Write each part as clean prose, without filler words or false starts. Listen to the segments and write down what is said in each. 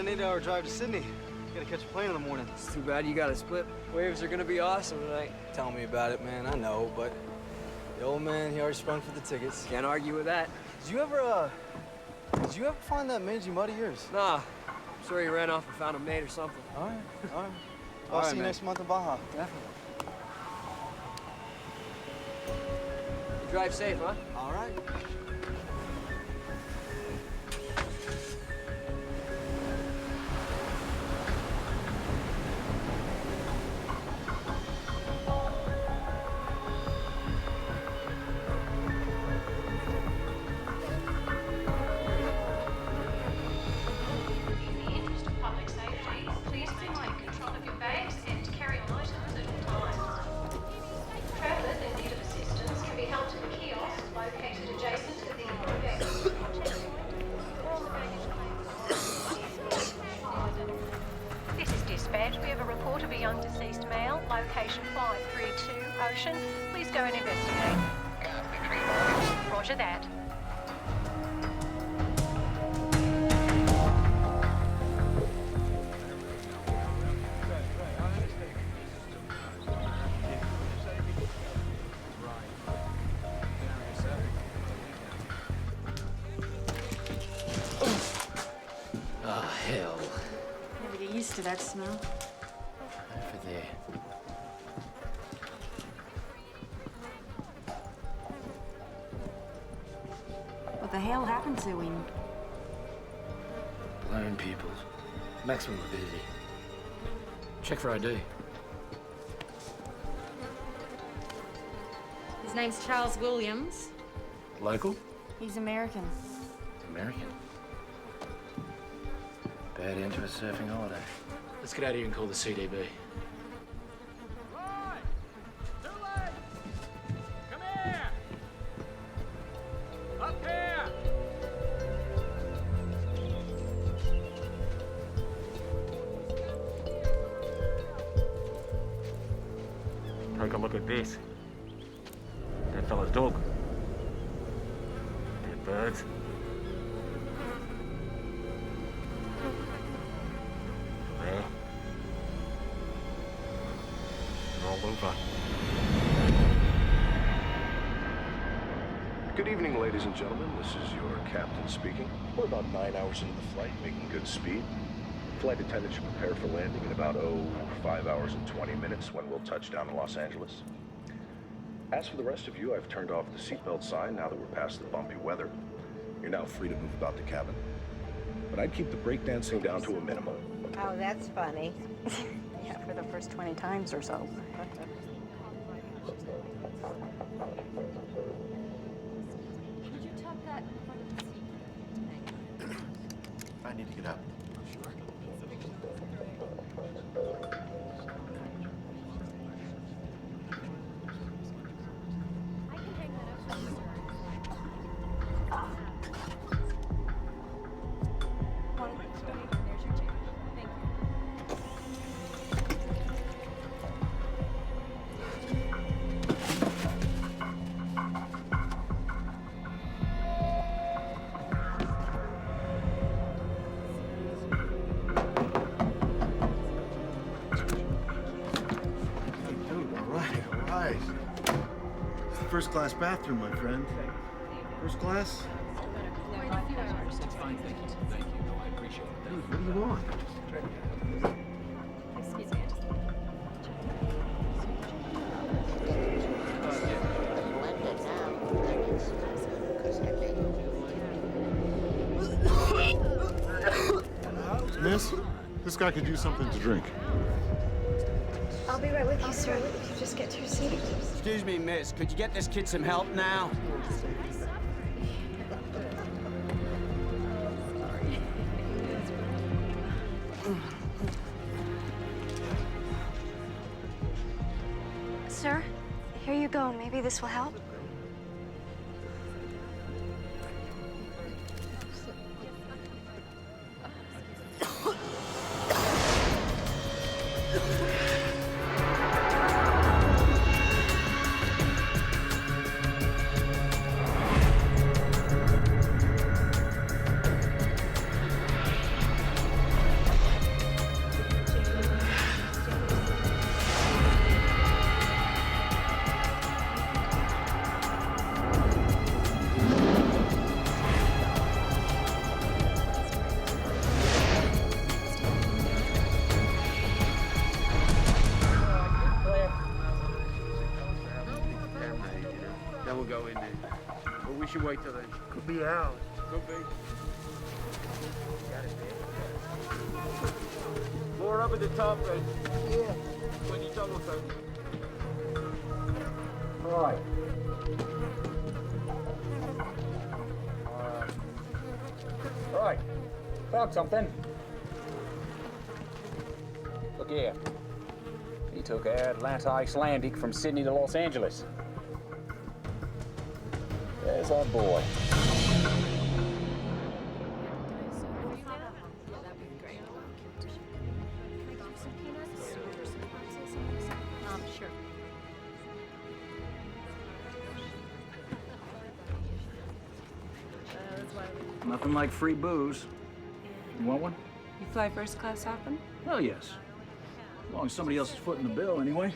an 8-hour drive to Sydney. Gotta catch a plane in the morning. It's too bad you got to split. Waves are gonna be awesome tonight. Tell me about it, man. I know, but the old man, he already sprung for the tickets. Can't argue with that. Did you ever find that mangy mud of yours? Nah, I'm sure he ran off and found a mate or something. All right. All I'll right, see you man. next month in Baja. Definitely. You drive safe, huh? All right. We have a report of a young deceased male, location 532 Ocean. Please go and investigate. Roger that. Oh, hell. Never get used to that smell. Over there. What the hell happened to him? Blown pupils. Maximum avidity. Check for ID. His name's Charles Williams. Local? He's American. American. Bad end to a surfing holiday. Let's get out of here and call the CDB. Right! Too late! Come here! Up here! Take a look at this. That fella's dog. Dead birds. There. All over. Good evening, ladies and gentlemen. This is your captain speaking. We're about 9 hours into the flight, making good speed. Flight attendants should prepare for landing in about, 5 hours and 20 minutes when we'll touch down in Los Angeles. As for the rest of you, I've turned off the seatbelt sign now that we're past the bumpy weather. You're now free to move about the cabin. But I'd keep the breakdancing down to a minimum. Oh, that's funny. Yeah, for the first 20 times or so. Could you tuck that in front of the seat? I need to get up. I can hang that up for you, sir. There's your change. Thank you. All right. It's the first class bathroom, my friend. First class? It's fine, thank you. Thank you. No, I appreciate it. Dude, what do you want? Excuse me, I just... Miss, this guy could use something to drink. I'll be right with you, sir. If you just get to your seat. Excuse me, miss. Could you get this kid some help now? Sir, here you go. Maybe this will help. should wait till then. Could be hours. Could be. More up at the top, Red. Yeah. When you double time. All right. All right. Found something. Look here. He took Atlanta Icelandic from Sydney to Los Angeles. There's our boy. Sure. Nothing like free booze. You want one? You fly first class often? Well, yes. As long as somebody else is footing the bill, anyway.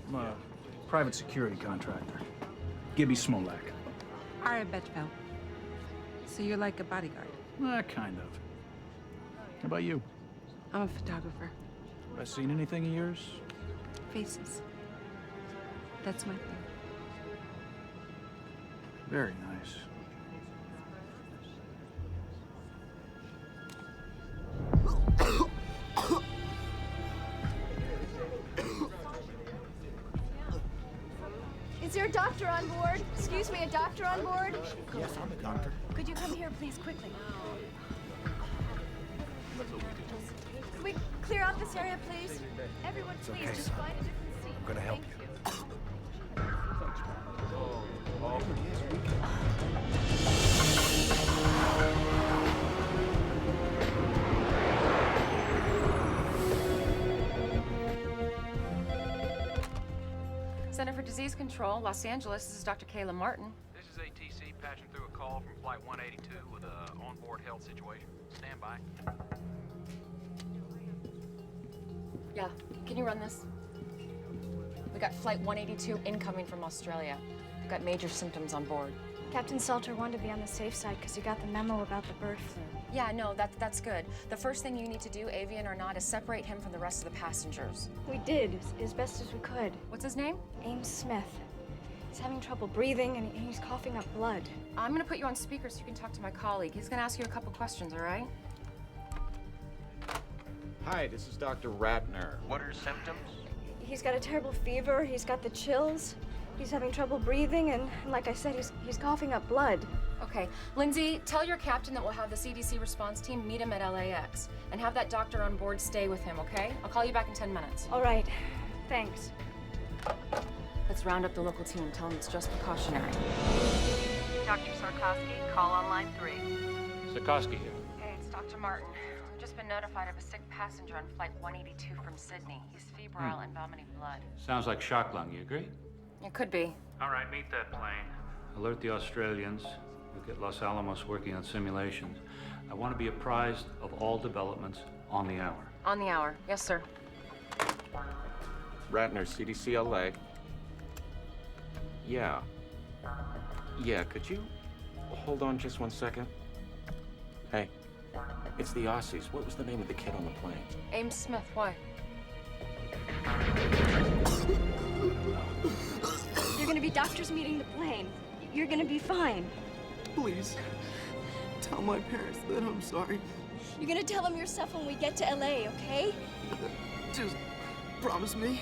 I'm a private security contractor. Gibby Smolak. Ara Betchville. So you're like a bodyguard? Kind of. How about you? I'm a photographer. Have I seen anything of yours? Faces. That's my thing. Very nice. Is there a doctor on board? Excuse me, a doctor on board? Yes, I'm a doctor. Could you come here, please, quickly? Can we clear out this area, please? Everyone, please, okay, just son. find a different seat. I'm gonna help Thank you. Center for Disease Control, Los Angeles. This is Dr. Kayla Martin. This is ATC patching through a call from Flight 182 with an onboard health situation. Stand by. Yeah, can you run this? We got Flight 182 incoming from Australia. We've got major symptoms on board. Captain Salter wanted to be on the safe side because you got the memo about the bird flu. Yeah, no, that's good. The first thing you need to do, avian or not, is separate him from the rest of the passengers. We did, as best as we could. What's his name? Ames Smith. He's having trouble breathing and he's coughing up blood. I'm gonna put you on speaker so you can talk to my colleague. He's gonna ask you a couple questions, all right? Hi, this is Dr. Ratner. What are symptoms? He's got a terrible fever, he's got the chills, he's having trouble breathing, and like I said, he's coughing up blood. Okay, Lindsay, tell your captain that we'll have the CDC response team meet him at LAX and have that doctor on board stay with him, okay? I'll call you back in 10 minutes. All right, thanks. Let's round up the local team. Tell them it's just precautionary. Dr. Sarkowski, call on line 3. Sikorsky here. Hey, it's Dr. Martin. We've just been notified of a sick passenger on Flight 182 from Sydney. He's febrile and vomiting blood. Sounds like shock lung, you agree? It could be. All right, meet that plane. Alert the Australians. We'll get Los Alamos working on simulations. I want to be apprised of all developments on the hour. On the hour. Yes, sir. Ratner, CDC LA. Yeah. Yeah, could you hold on just 1 second? Hey, it's the Aussies. What was the name of the kid on the plane? Ames Smith, why? You're gonna be doctors meeting the plane. You're gonna be fine. Please, tell my parents that I'm sorry. You're gonna tell them yourself when we get to LA, okay? Just promise me.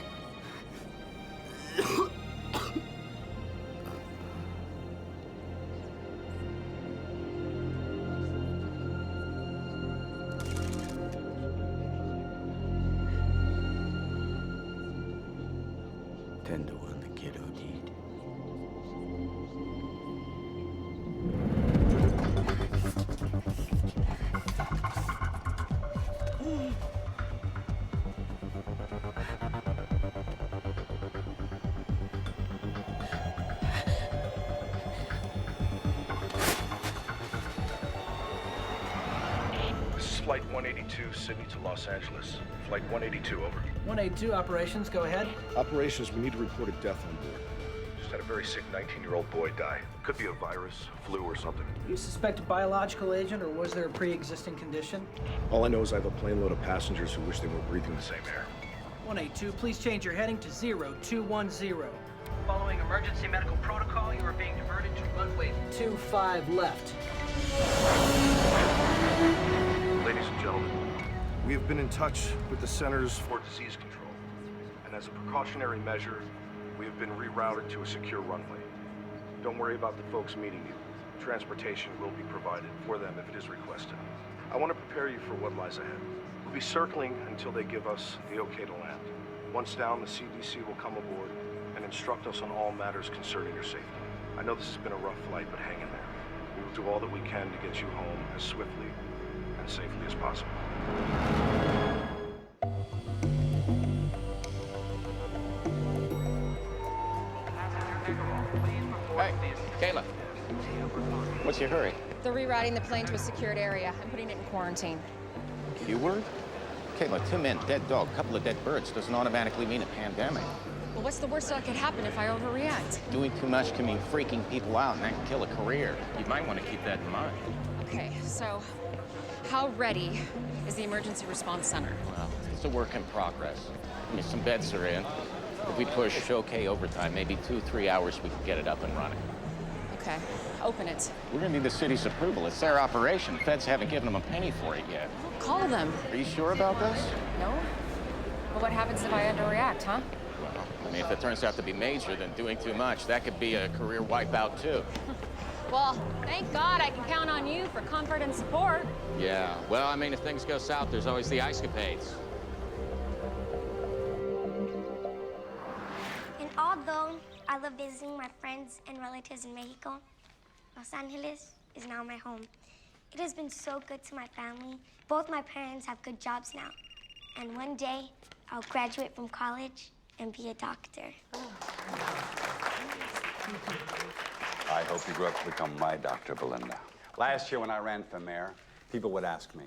Tender one, the kid OD'd. This is Flight 182, Sydney to Los Angeles. Flight 182, over. 182 operations, go ahead. Operations, we need to report a death on board. Just had a very sick 19-year-old boy die. Could be a virus, flu, or something. You suspect a biological agent, or was there a pre-existing condition? All I know is I have a plane load of passengers who wish they were breathing the same air. 182, please change your heading to 0210. Following emergency medical protocol, you are being diverted to runway 25 left. Ladies and gentlemen, we have been in touch with the Centers for Disease Control, and as a precautionary measure, we have been rerouted to a secure runway. Don't worry about the folks meeting you. Transportation will be provided for them if it is requested. I want to prepare you for what lies ahead. We'll be circling until they give us the okay to land. Once down, the CDC will come aboard and instruct us on all matters concerning your safety. I know this has been a rough flight, but hang in there. We will do all that we can to get you home as swiftly and safely as possible. Hey, Kayla. What's your hurry? They're rerouting the plane to a secured area. I'm putting it in quarantine. Q-word? Kayla, 2 men, dead dog, couple of dead birds doesn't automatically mean a pandemic. Well, what's the worst that could happen if I overreact? Doing too much can mean freaking people out, and that can kill a career. You might want to keep that in mind. Okay, so how ready is the emergency response center? Well, it's a work in progress. I mean, some beds are in. If we push okay overtime, maybe 2-3 hours, we can get it up and running. Okay, open it. We're gonna need the city's approval. It's their operation. Feds haven't given them a penny for it yet. Call them. Are you sure about this? No? But what happens if I underreact, huh? Well, I mean, if it turns out to be major, then doing too much, that could be a career wipeout, too. Well, thank God I can count on you for comfort and support. Yeah, well, I mean, if things go south, there's always the ice-capades. And although I love visiting my friends and relatives in Mexico, Los Angeles is now my home. It has been so good to my family. Both my parents have good jobs now. And one day, I'll graduate from college and be a doctor. I hope you grow up to become my Dr. Belinda. Last year when I ran for mayor, people would ask me,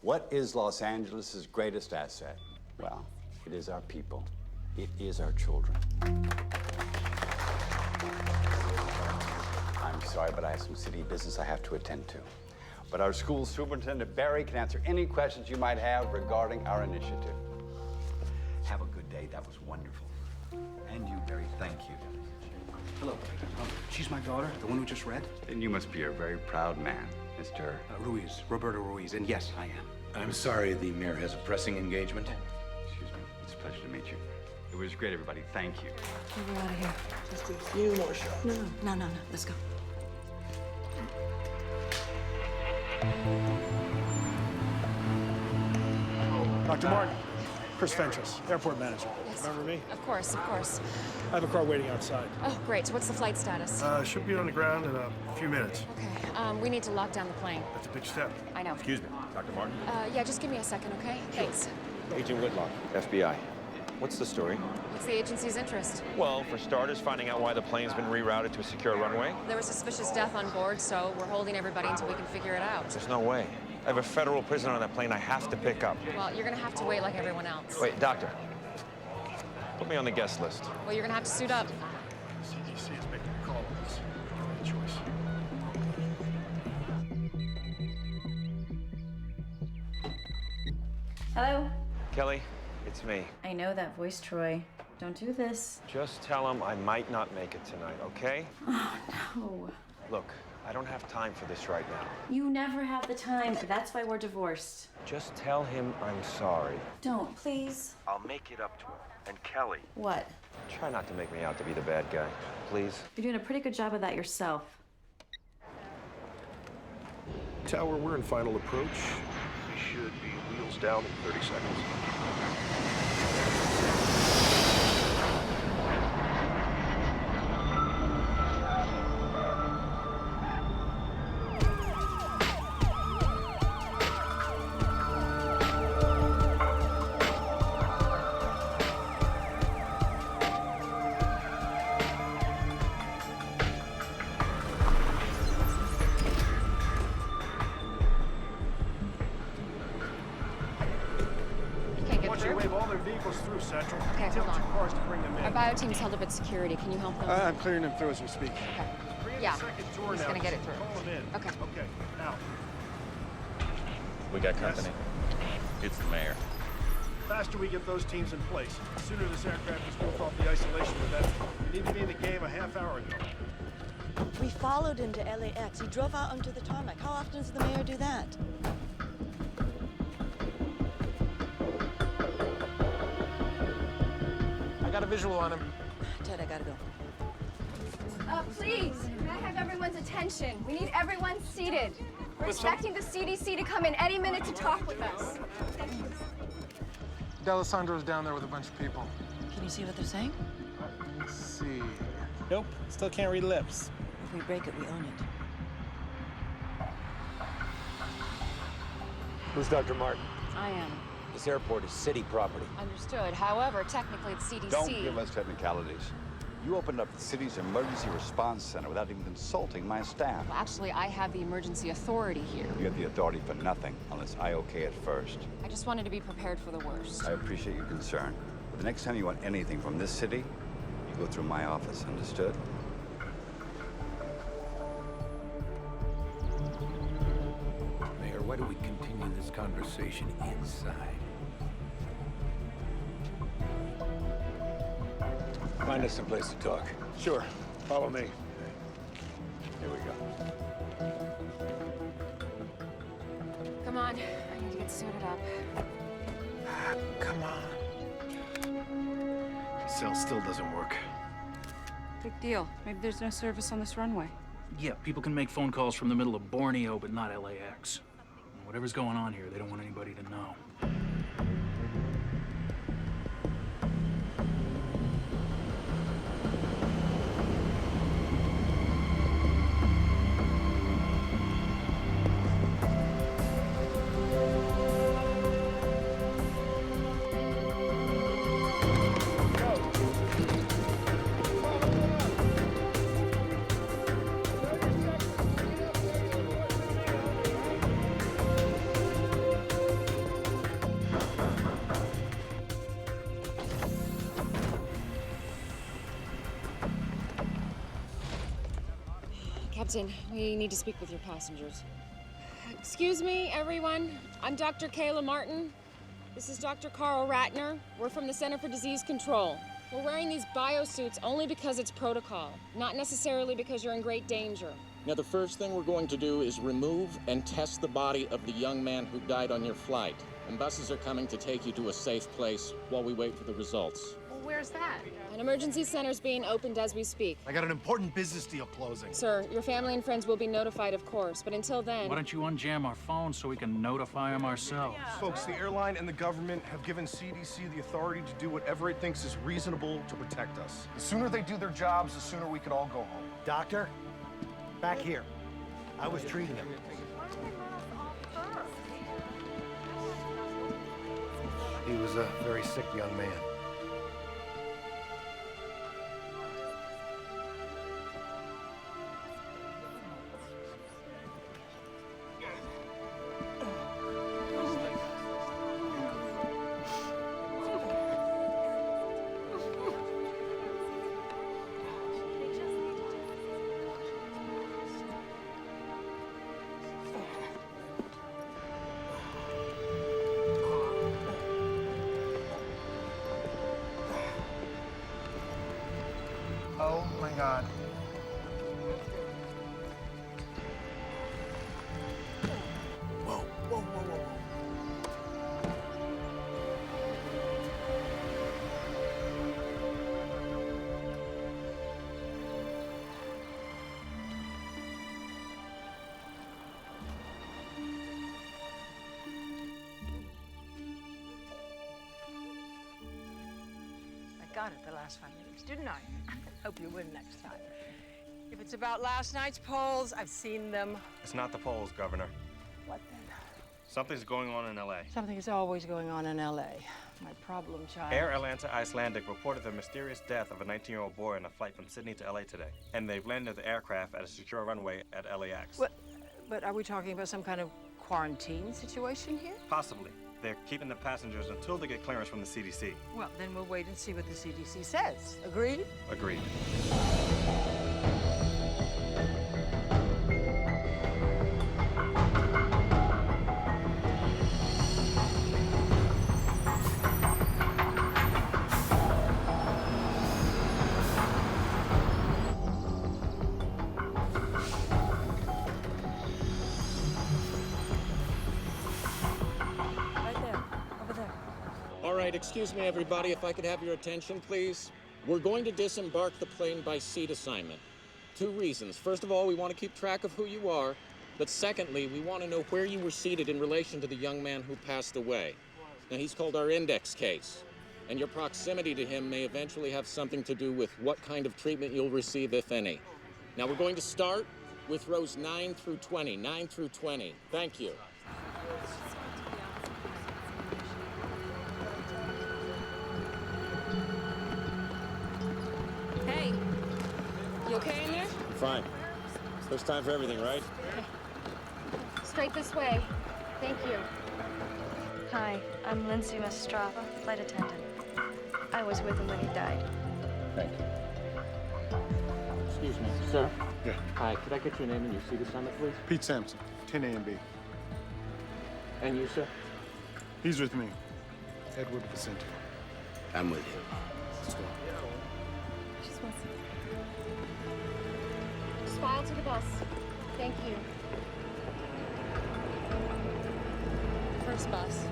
what is Los Angeles' greatest asset? Well, it is our people. It is our children. I'm sorry, but I have some city business I have to attend to. But our school superintendent, Barry, can answer any questions you might have regarding our initiative. Have a good day. That was wonderful. And you, Barry, thank you. Hello. She's my daughter, the one who just read? Then you must be a very proud man, Mr. Ruiz, Roberto Ruiz, and yes, I am. I'm sorry, the mayor has a pressing engagement. Excuse me. It's a pleasure to meet you. It was great, everybody. Thank you. We're out of here. Just a few more shots. No. Let's go. Dr. Martin, Chris Fentress, airport manager. Yes. Remember me? Of course, of course. I have a car waiting outside. Oh, great. So what's the flight status? Should be on the ground in a few minutes. Okay. We need to lock down the plane. That's a big step. I know. Excuse me, Dr. Martin? Yeah, just give me a second, okay? Thanks. Agent Whitlock, FBI. What's the story? What's the agency's interest? Well, for starters, finding out why the plane's been rerouted to a secure runway. There was suspicious death on board, so we're holding everybody until we can figure it out. There's no way. I have a federal prisoner on that plane I have to pick up. Well, you're gonna have to wait like everyone else. Wait, doctor. Put me on the guest list. Well, you're gonna have to suit up. CDC is making a call on this. Give me a choice. Hello? Kelly, it's me. I know that voice, Troy. Don't do this. Just tell him I might not make it tonight, okay? Oh, no. Look, I don't have time for this right now. You never have the time. That's why we're divorced. Just tell him I'm sorry. Don't, please. I'll make it up to him. And Kelly. What? Try not to make me out to be the bad guy, please. You're doing a pretty good job of that yourself. Tower, we're in final approach. We should be wheels down in 30 seconds. Through Central. Okay, hold on. 2 cars to bring them in. Our bio team's held up at security. Can you help them? I'm clearing them through as we speak. Okay. Yeah, he's gonna get it through. Call them in. Okay. Okay, now. We got company. It's the mayor. The faster we get those teams in place, the sooner this aircraft is moved off the isolation event. We need to be in the game a half hour ago. We followed him to LAX. He drove out onto the tarmac. How often does the mayor do that? I got a visual on him. Ted, I gotta go. Please, may I have everyone's attention? We need everyone seated. We're expecting the CDC to come in any minute to talk with us. D'Alessandro's down there with a bunch of people. Can you see what they're saying? Let's see. Nope, still can't read lips. If we break it, we own it. Who's Dr. Martin? I am. This airport is city property. Understood. However, technically it's CDC. Don't give us technicalities. You opened up the city's emergency response center without even consulting my staff. Well, actually, I have the emergency authority here. You have the authority for nothing unless I okay it first. I just wanted to be prepared for the worst. I appreciate your concern. But the next time you want anything from this city, you go through my office, understood? Mayor, why don't we continue this conversation inside? Find us some place to talk. Sure. Follow me. Here we go. Come on, I need to get suited up. Come on. Cell still doesn't work. Big deal. Maybe there's no service on this runway. Yeah, people can make phone calls from the middle of Borneo, but not LAX. Whatever's going on here, they don't want anybody to know. Captain, we need to speak with your passengers. Excuse me, everyone. I'm Dr. Kayla Martin. This is Dr. Carl Ratner. We're from the Center for Disease Control. We're wearing these biosuits only because it's protocol, not necessarily because you're in great danger. Now, the first thing we're going to do is remove and test the body of the young man who died on your flight. And buses are coming to take you to a safe place while we wait for the results. Well, where's that? An emergency center's being opened as we speak. I got an important business deal closing. Sir, your family and friends will be notified, of course, but until then... Why don't you unjam our phones so we can notify them ourselves? Folks, the airline and the government have given CDC the authority to do whatever it thinks is reasonable to protect us. The sooner they do their jobs, the sooner we can all go home. Doctor, back here. I was treating him. He was a very sick young man. Oh my God. Whoa, whoa, whoa, whoa, whoa. I got it the last 5 minutes, didn't I? Hope you win next time. If it's about last night's polls, I've seen them. It's not the polls, Governor. What then? Something's going on in L.A. Something is always going on in L.A. My problem child. Air Atlanta Icelandic reported the mysterious death of a 19-year-old boy on a flight from Sydney to L.A. today. And they've landed the aircraft at a secure runway at LAX. But are we talking about some kind of quarantine situation here? Possibly. They're keeping the passengers until they get clearance from the CDC. Well, then we'll wait and see what the CDC says. Agreed? Agreed. right, excuse me, everybody, if I could have your attention, please. We're going to disembark the plane by seat assignment. 2 reasons. First of all, we want to keep track of who you are. But secondly, we want to know where you were seated in relation to the young man who passed away. Now, he's called our index case. And your proximity to him may eventually have something to do with what kind of treatment you'll receive, if any. Now, we're going to start with rows 9 through 20. 9 through 20. Thank you. Hey, you okay in there? Fine. First time for everything, right? Straight this way. Thank you. Hi, I'm Lindsay Mastrava, flight attendant. I was with him when he died. Thank you. Excuse me, sir. Yeah. Hi, could I get your name and your seat assignment, please? Pete Sampson, 10 A and B. And you, sir? He's with me. Edward Vicente. I'm with you. Let's go. Just file to the bus. Thank you. First bus.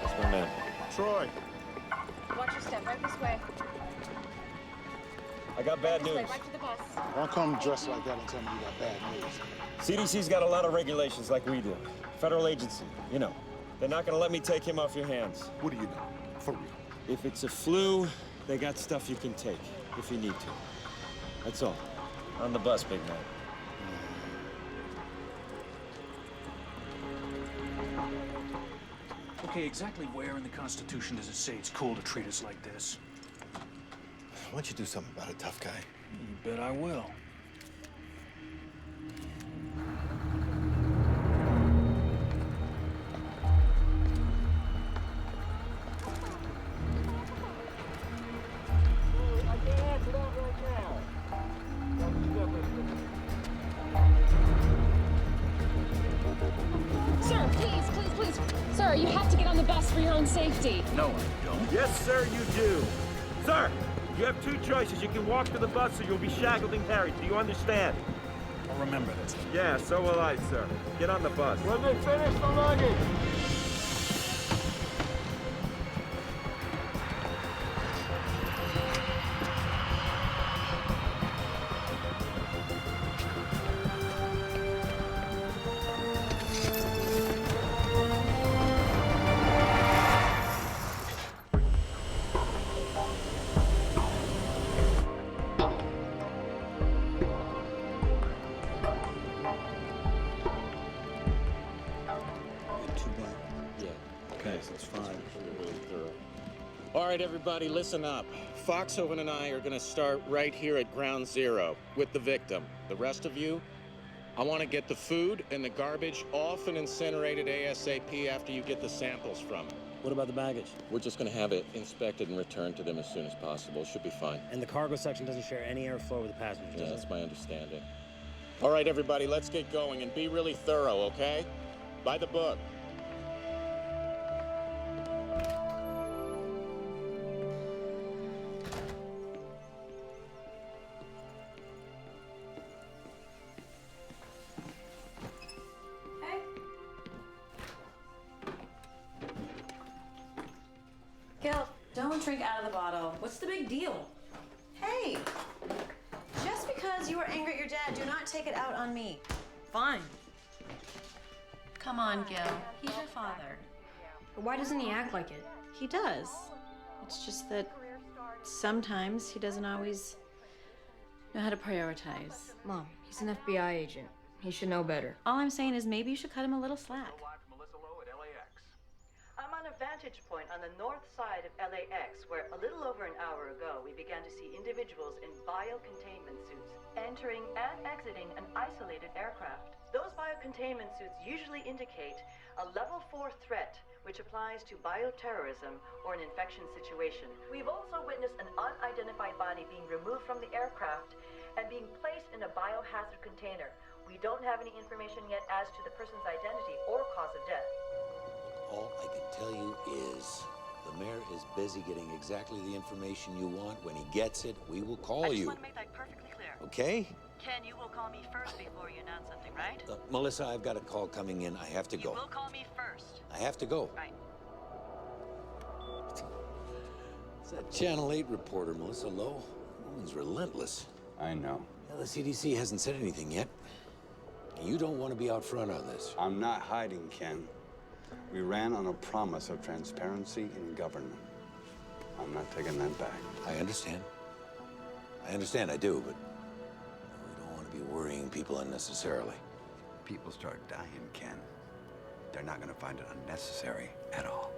That's my man. Troy. Watch your step. Right this way. I got bad This way, news. right to the bus. Don't come dressed like that and tell me you got bad news. CDC's got a lot of regulations like we do. Federal agency, you know. They're not gonna let me take him off your hands. What do you know? For real. If it's a flu, they got stuff you can take, if you need to. That's all. On the bus, big man. Okay, exactly where in the Constitution does it say it's cool to treat us like this? Why don't you do something about it, tough guy? You bet I will. Sir, please. Sir, you have to get on the bus for your own safety. No, I don't. Yes, sir, you do. Sir, you have 2 choices. You can walk to the bus or you'll be shackled and carried. Do you understand? I'll remember this. Yeah, so will I, sir. Get on the bus. When they finish the luggage. That's fine. All right, everybody, listen up. Foxhoven and I are going to start right here at ground zero with the victim. The rest of you, I want to get the food and the garbage off and incinerated ASAP after you get the samples from it. What about the baggage? We're just going to have it inspected and returned to them as soon as possible. Should be fine. And the cargo section doesn't share any airflow with the passengers, Yeah, does that's it? my understanding. All right, everybody, let's get going and be really thorough, okay? By the book. Gil, don't drink out of the bottle. What's the big deal? Hey, just because you were angry at your dad, do not take it out on me. Fine. Come on, Gil. He's your father. Why doesn't he act like it? He does. It's just that sometimes he doesn't always know how to prioritize. Mom, he's an FBI agent. He should know better. All I'm saying is maybe you should cut him a little slack. I'm on a vantage point on the north side of LAX, where a little over an hour ago, we began to see individuals in biocontainment suits entering and exiting an isolated aircraft. Those biocontainment suits usually indicate a level 4 threat, which applies to bioterrorism or an infection situation. We've also witnessed an unidentified body being removed from the aircraft and being placed in a biohazard container. We don't have any information yet as to the person's identity or cause of death. All I can tell you is the mayor is busy getting exactly the information you want. When he gets it, we will call I just you. want to make that perfectly clear. Okay? Ken, you will call me first before you announce something, right? Melissa, I've got a call coming in. I have to go. You will call me first. I have to go. Right. It's that Channel 8 reporter, Melissa Lowe. Woman's relentless. I know. Well, the CDC hasn't said anything yet. You don't want to be out front on this. I'm not hiding, Ken. We ran on a promise of transparency in government. I'm not taking that back. I understand. I do, but we don't want to be worrying people unnecessarily. People start dying, Ken. They're not going to find it unnecessary at all.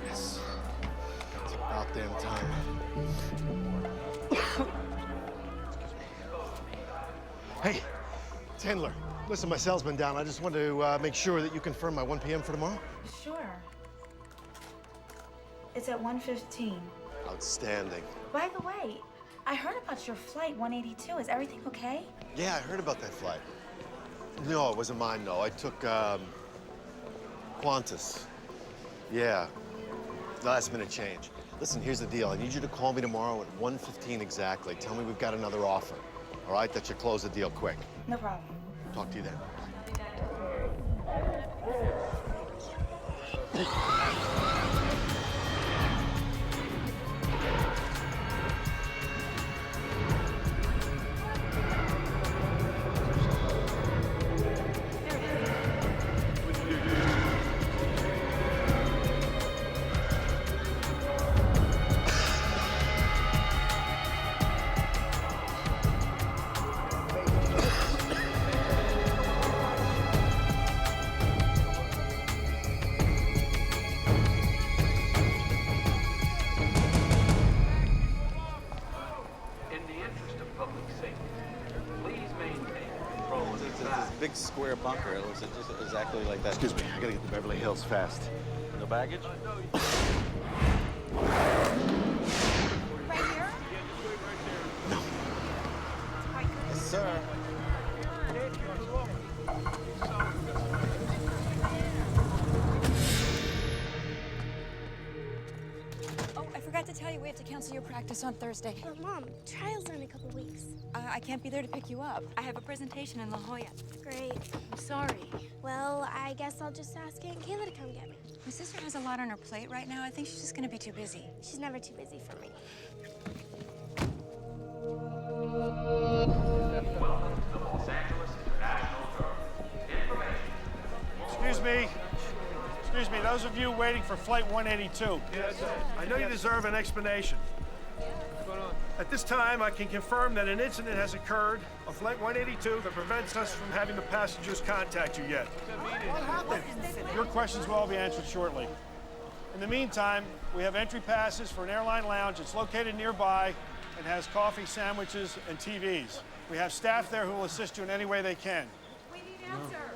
Yes. It's about damn time. Hey, Tandler. Listen, my cell's been down. I just wanted to make sure that you confirm my 1 p.m. for tomorrow. Sure. It's at 1:15. Outstanding. By the way, I heard about your flight 182. Is everything okay? Yeah, I heard about that flight. No, it wasn't mine, though. I took, Qantas. Yeah. Last minute change. Listen, here's the deal. I need you to call me tomorrow at 1:15 exactly. Tell me we've got another offer. All right? That should close the deal quick. No problem. Talk to you then. Big square bunker. It looks just exactly like that. Excuse me, I gotta get to Beverly Hills fast. No baggage? Right here? No. Yes, sir. Oh, I forgot to tell you we have to cancel your practice on Thursday. But Mom, trial's in a couple weeks. I can't be there to pick you up. I have a presentation in La Jolla. Great. I'm sorry. Well, I guess I'll just ask Aunt Kayla to come get me. My sister has a lot on her plate right now. I think she's just gonna be too busy. She's never too busy for me. Excuse me. Excuse me, those of you waiting for Flight 182. I know you deserve an explanation. At this time, I can confirm that an incident has occurred on Flight 182 that prevents us from having the passengers contact you yet. What happened? Your questions will all be answered shortly. In the meantime, we have entry passes for an airline lounge. It's located nearby and has coffee, sandwiches, and TVs. We have staff there who will assist you in any way they can. We need answers.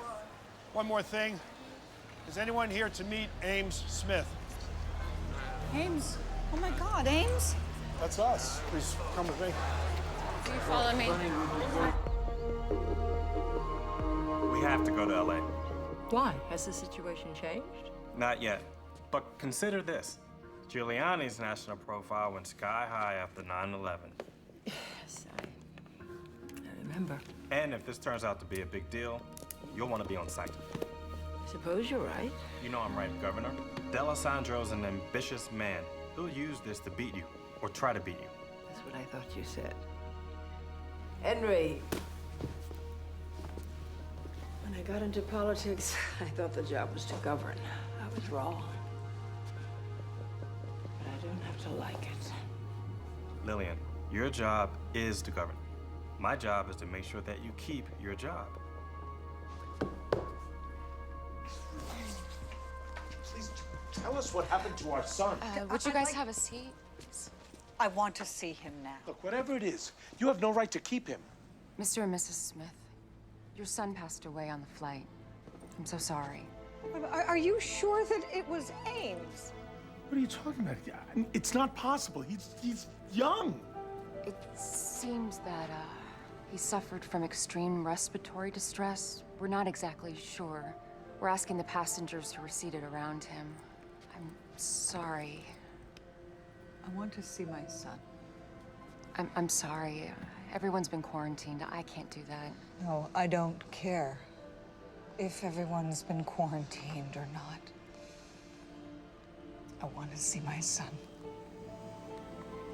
One more thing. Is anyone here to meet Ames Smith? Ames? Oh my God, Ames? That's us. Please come with me. Do you follow me? We have to go to LA. Why? Has the situation changed? Not yet. But consider this. Giuliani's national profile went sky high after 9/11. Yes, I remember. And if this turns out to be a big deal, you'll want to be on site. I suppose you're right. You know I'm right, Governor. D'Alessandro's an ambitious man. He'll use this to beat you, or try to beat you. That's what I thought you said. Henry, when I got into politics, I thought the job was to govern. I was wrong. But I don't have to like it. Lillian, your job is to govern. My job is to make sure that you keep your job. Please tell us what happened to our son. Would you guys have a seat? I want to see him now. Look, whatever it is, you have no right to keep him. Mr. and Mrs. Smith, your son passed away on the flight. I'm so sorry. Are you sure that it was Ames? What are you talking about? It's not possible. He's young. It seems that he suffered from extreme respiratory distress. We're not exactly sure. We're asking the passengers who were seated around him. I I'm sorry. I want to see my son. I'm sorry. Everyone's been quarantined. I can't do that. No, I don't care if everyone's been quarantined or not. I want to see my son.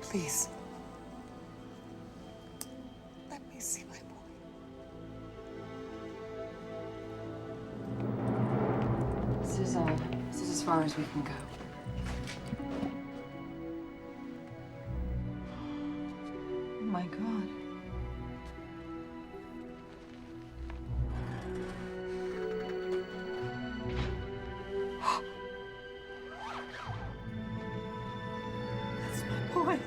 Please. Let me see my boy. This is as far as we can go. Oh my God. That's my boy.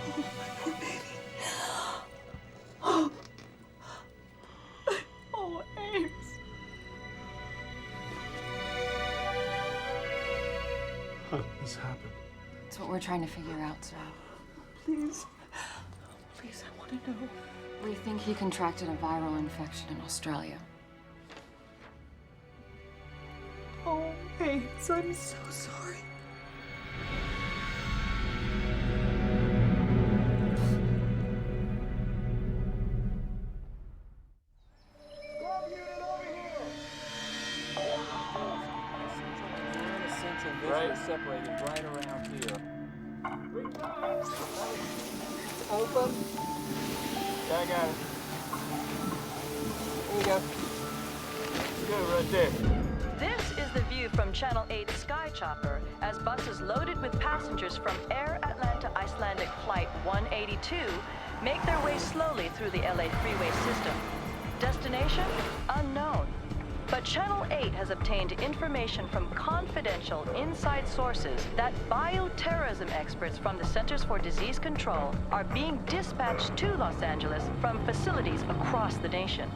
Oh, my poor baby. Oh, Ames. How did this happen? It's what we're trying to figure out, sir. Please. Please, I want to know. We think he contracted a viral infection in Australia. Oh, Ames, I'm so sorry. Right. Separated right around here. It's open. Yeah, I got it. There you go. Good, right there. This is the view from Channel 8 Sky Chopper as buses loaded with passengers from Air Atlanta Icelandic Flight 182 make their way slowly through the LA freeway system. Destination? Unknown. But Channel 8 has obtained information from confidential inside sources that bioterrorism experts from the Centers for Disease Control are being dispatched to Los Angeles from facilities across the nation.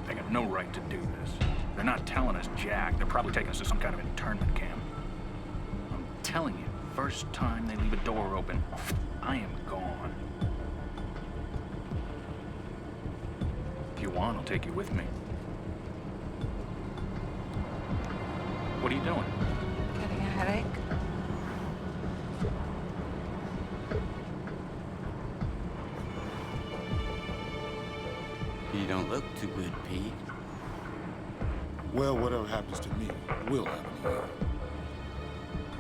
They got no right to do this. They're not telling us jack. They're probably taking us to some kind of internment camp. I'm telling you, first time they leave a door open, I am gone. If you want, I'll take you with me. What are you doing? Getting a headache? You don't look too good, Pete. Well, whatever happens to me will happen to you.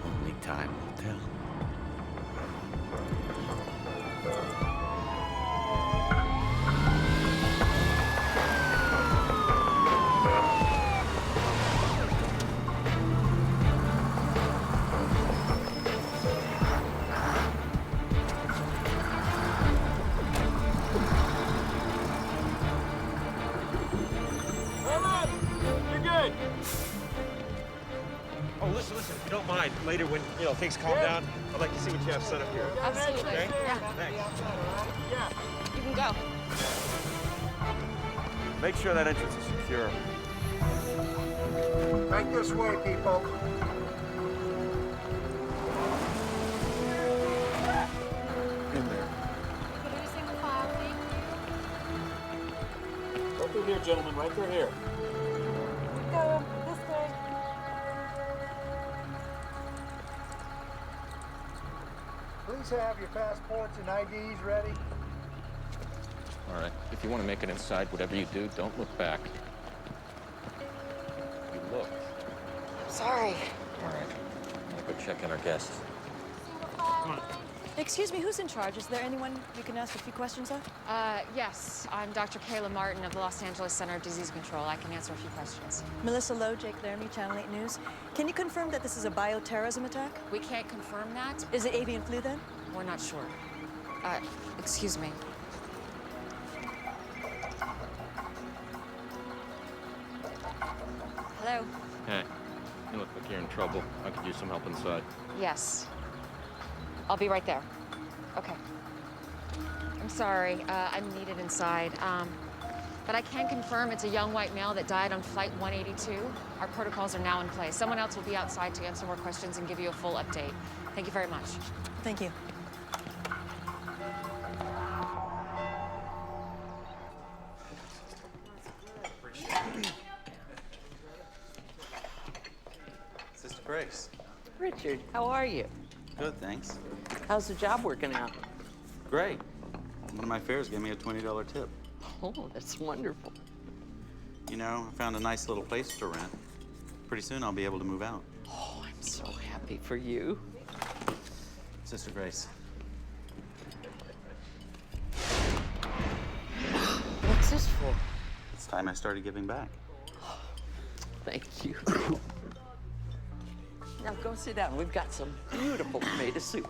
Only time will tell. Oh, listen, if you don't mind, later when, things calm down, I'd like to see what you have set up here. Absolutely. Okay? Yeah. Thanks. You can go. Make sure that entrance is secure. Right this way, people. In there. Right through here, gentlemen, right through here. Go this way. Please have your passports and IDs ready. All right. If you want to make it inside, whatever you do, don't look back. You look. Sorry. All right. I'll go check in our guests. Come on. Excuse me, who's in charge? Is there anyone you can ask a few questions of? Yes. I'm Dr. Kayla Martin of the Los Angeles Center of Disease Control. I can answer a few questions. Melissa Lowe, Jake Laramie, Channel 8 News. Can you confirm that this is a bioterrorism attack? We can't confirm that. Is it avian flu then? We're not sure. Excuse me. Hello? Hey, you look like you're in trouble. I could use some help inside. Yes. I'll be right there. Okay. I'm sorry. I'm needed inside. But I can confirm it's a young white male that died on Flight 182. Our protocols are now in place. Someone else will be outside to answer more questions and give you a full update. Thank you very much. Thank you. Grace. Richard, how are you? Good, thanks. How's the job working out? Great. One of my fares gave me a $20 tip. Oh, that's wonderful. You know, I found a nice little place to rent. Pretty soon I'll be able to move out. Oh, I'm so happy for you. Sister Grace. What's this for? It's time I started giving back. Thank you. Now go sit down. We've got some beautiful tomato soup.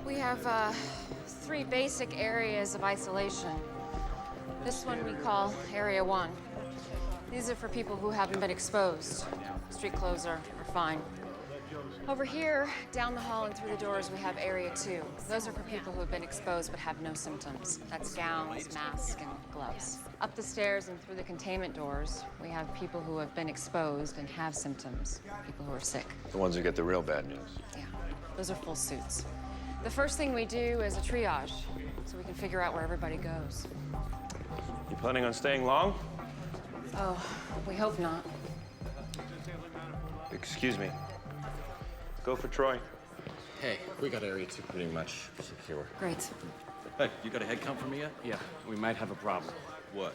We have 3 basic areas of isolation. This one we call Area 1. These are for people who haven't been exposed. Street clothes are fine. Over here, down the hall and through the doors, we have Area 2. Those are for people who have been exposed but have no symptoms. That's gowns, masks, and gloves. Up the stairs and through the containment doors, we have people who have been exposed and have symptoms, people who are sick. The ones who get the real bad news. Yeah, those are full suits. The first thing we do is a triage, so we can figure out where everybody goes. You planning on staying long? Oh, we hope not. Excuse me. Go for Troy. Hey, we got Area 2 pretty much secure. Great. Hey, you got a head count for me yet? Yeah, we might have a problem. What?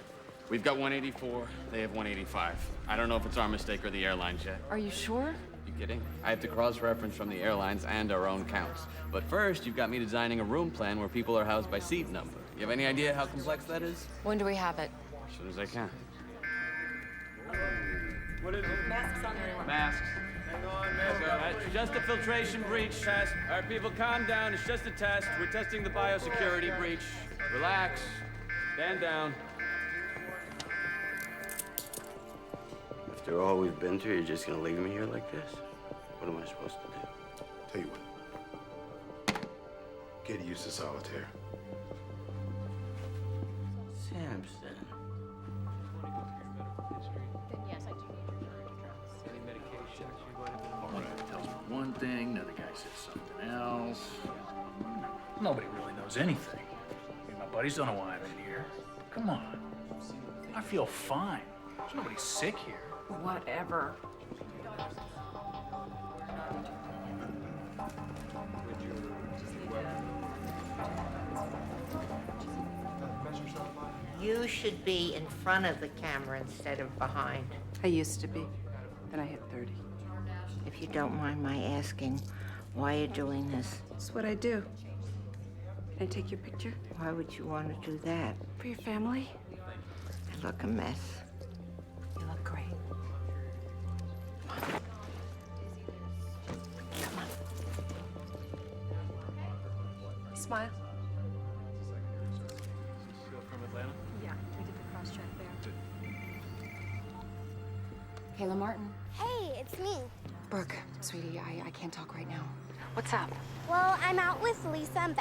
We've got 184, they have 185. I don't know if it's our mistake or the airlines yet. Are you sure? You kidding? I have to cross-reference from the airlines and our own counts. But first, you've got me designing a room plan where people are housed by seat number. You have any idea how complex that is? When do we have it? As soon as I can. What is it? Masks on everyone. Masks. Hang on, It's just a filtration breach test. All right, people, calm down. It's just a test. We're testing the biosecurity breach. Relax. Stand down. After all we've been through, you're just gonna leave me here like this? What am I supposed to do? Tell you what. Get used to solitaire. Samson. Yes, I do need your address. Any medication? One guy tells me one thing, another guy says something else. Nobody really knows anything. Me and my buddies don't know why I'm in here. Come on. I feel fine. There's nobody sick here. Whatever. You should be in front of the camera instead of behind. I used to be. Then I hit 30. If you don't mind my asking, why you're doing this? It's what I do. Can I take your picture? Why would you want to do that? For your family? I look a mess. You look great. Come on. Smile. From Atlanta? Yeah, we did the cross-check there. Kayla Martin. Hey, it's me. Brooke, sweetie, I can't talk right now. What's up? Well, I'm out with Lisa and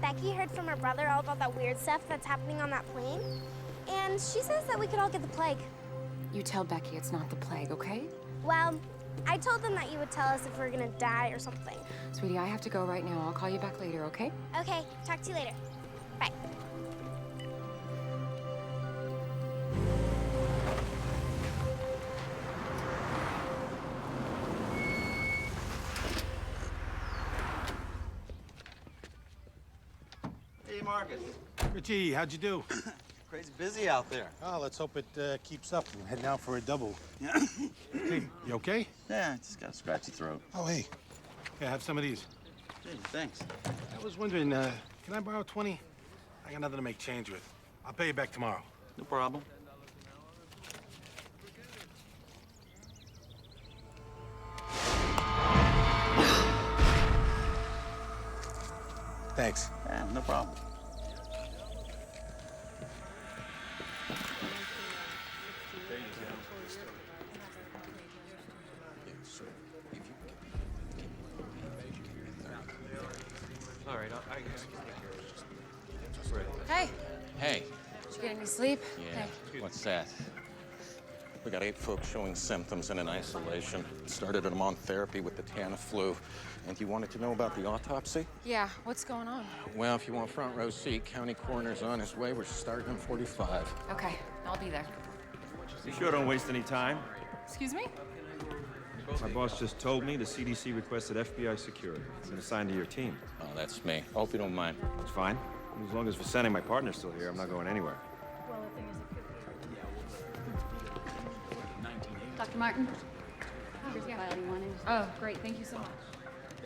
Becky heard from her brother all about that weird stuff that's happening on that plane. And she says that we could all get the plague. You tell Becky it's not the plague, okay? Well, I told them that you would tell us if we're gonna die or something. Sweetie, I have to go right now. I'll call you back later, okay? Okay, talk to you later. Bye. Hey, Marcus. Richie, how'd you do? Crazy busy out there. Oh, let's hope it keeps up. I'm heading out for a double. Hey, you okay? Yeah, I just got a scratchy throat. Oh, hey. Yeah, have some of these. Hey, thanks. I was wondering, can I borrow 20? I got nothing to make change with. I'll pay you back tomorrow. No problem. Thanks. Yeah, no problem. All right, I guess. Hey. Hey, Get any sleep? Yeah. What's that? We got 8 folks showing symptoms and in isolation. Started them on therapy with the Tamiflu. And you wanted to know about the autopsy? Yeah, what's going on? Well, if you want front row seat, county coroner's on his way. We're starting in 45. Okay, I'll be there. You sure don't waste any time. Excuse me? My boss just told me the CDC requested FBI security. It's been assigned to your team. Oh, that's me. Hope you don't mind. It's fine. As long as Vincent, my partner's still here, I'm not going anywhere. Dr. Martin? Here's the file you wanted. Oh, great. Thank you so much.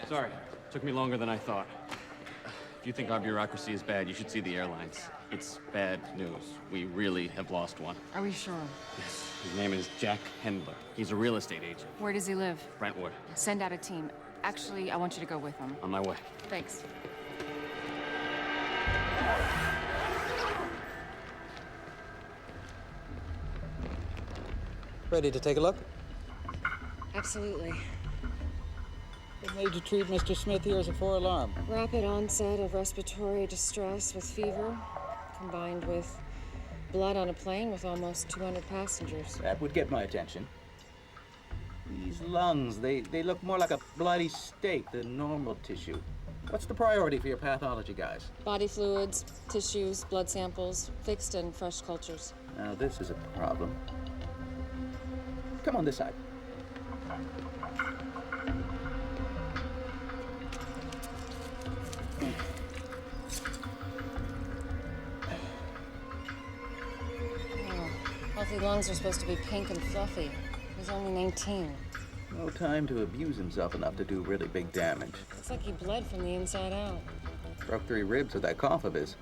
Sorry, took me longer than I thought. If you think our bureaucracy is bad, you should see the airlines. It's bad news. We really have lost one. Are we sure? Yes. His name is Jack Hendler. He's a real estate agent. Where does he live? Brentwood. Send out a team. Actually, I want you to go with him. On my way. Thanks. Ready to take a look? Absolutely. What made you treat Mr. Smith here as a 4-alarm? Rapid onset of respiratory distress with fever, combined with blood on a plane with almost 200 passengers. That would get my attention. These lungs, they look more like a bloody steak than normal tissue. What's the priority for your pathology guys? Body fluids, tissues, blood samples, fixed and fresh cultures. Now this is a problem. Come on this side. Healthy lungs are supposed to be pink and fluffy. He's only 19. No time to abuse himself enough to do really big damage. Looks like he bled from the inside out. Broke 3 ribs with that cough of his.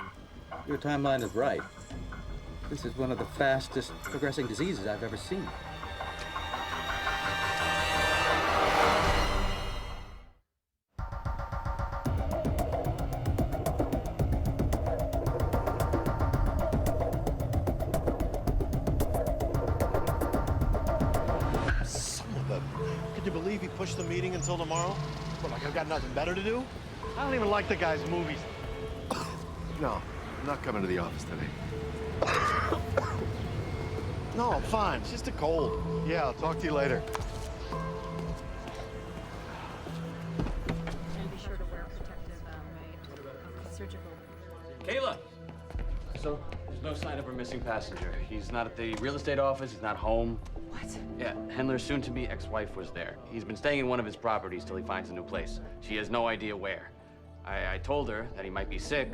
Your timeline is right. This is one of the fastest progressing diseases I've ever seen. Can you believe he pushed the meeting until tomorrow? What, like I've got nothing better to do? I don't even like the guy's movies. No, I'm not coming to the office today. No, I'm fine. It's just a cold. Yeah, I'll talk to you later. And be sure to wear protective, surgical. Kayla! So, there's no sign of her missing passenger. He's not at the real estate office, he's not home. What? Yeah, Hendler's soon-to-be ex-wife was there. He's been staying in one of his properties till he finds a new place. She has no idea where. I told her that he might be sick.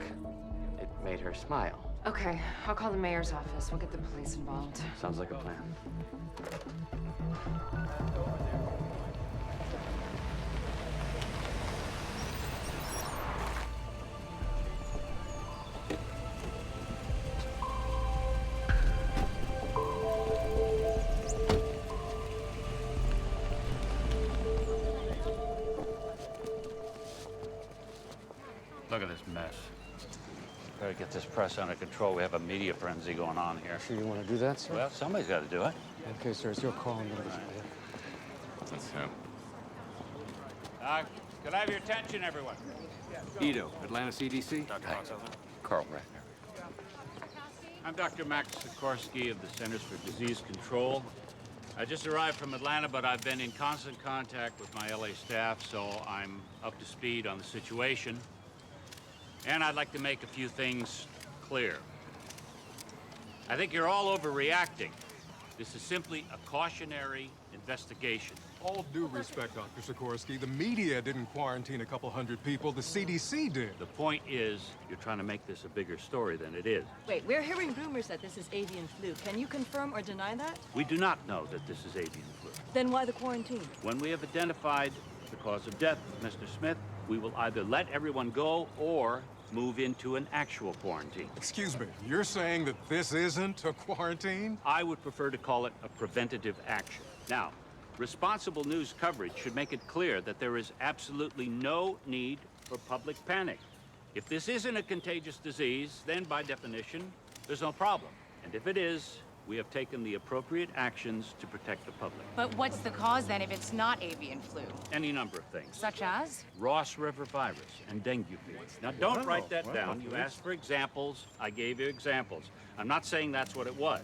It made her smile. Okay, I'll call the mayor's office. We'll get the police involved. Sounds like a plan. Look at this mess. Better get this press under control. We have a media frenzy going on here. Sure you want to do that, sir? Well, somebody's got to do it. Okay, sir, it's your call. I'm going to That's him. Could I have your attention, everyone? Ito, Atlanta CDC. Carl Ratner. I'm Dr. Max Sikorsky of the Centers for Disease Control. I just arrived from Atlanta, but I've been in constant contact with my LA staff, so I'm up to speed on the situation. And I'd like to make a few things clear. I think you're all overreacting. This is simply a cautionary investigation. All due respect, Dr. Sikorsky, the media didn't quarantine a couple hundred people, the CDC did. The point is, you're trying to make this a bigger story than it is. Wait, we're hearing rumors that this is avian flu. Can you confirm or deny that? We do not know that this is avian flu. Then why the quarantine? When we have identified the cause of death of Mr. Smith, we will either let everyone go or move into an actual quarantine. Excuse me, you're saying that this isn't a quarantine? I would prefer to call it a preventative action. Now, responsible news coverage should make it clear that there is absolutely no need for public panic. If this isn't a contagious disease, then by definition, there's no problem. And if it is, we have taken the appropriate actions to protect the public. But what's the cause then if it's not avian flu? Any number of things. Such as? Ross River virus and dengue fever. Now, don't write that down. You asked for examples. I gave you examples. I'm not saying that's what it was.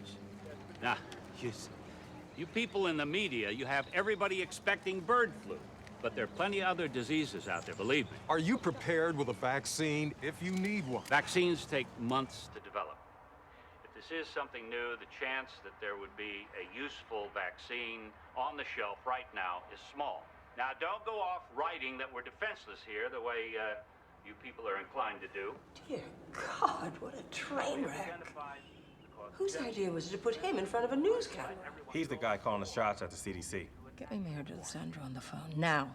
Now, you people in the media, you have everybody expecting bird flu. But there are plenty of other diseases out there, believe me. Are you prepared with a vaccine if you need one? Vaccines take months to develop. If this is something new, the chance that there would be a useful vaccine on the shelf right now is small. Now, don't go off writing that we're defenseless here the way you people are inclined to do. Dear God, what a train wreck. Whose idea was it to put him in front of a news camera? He's the guy calling the shots at the CDC. Get me Mayor D'Alessandro on the phone, now.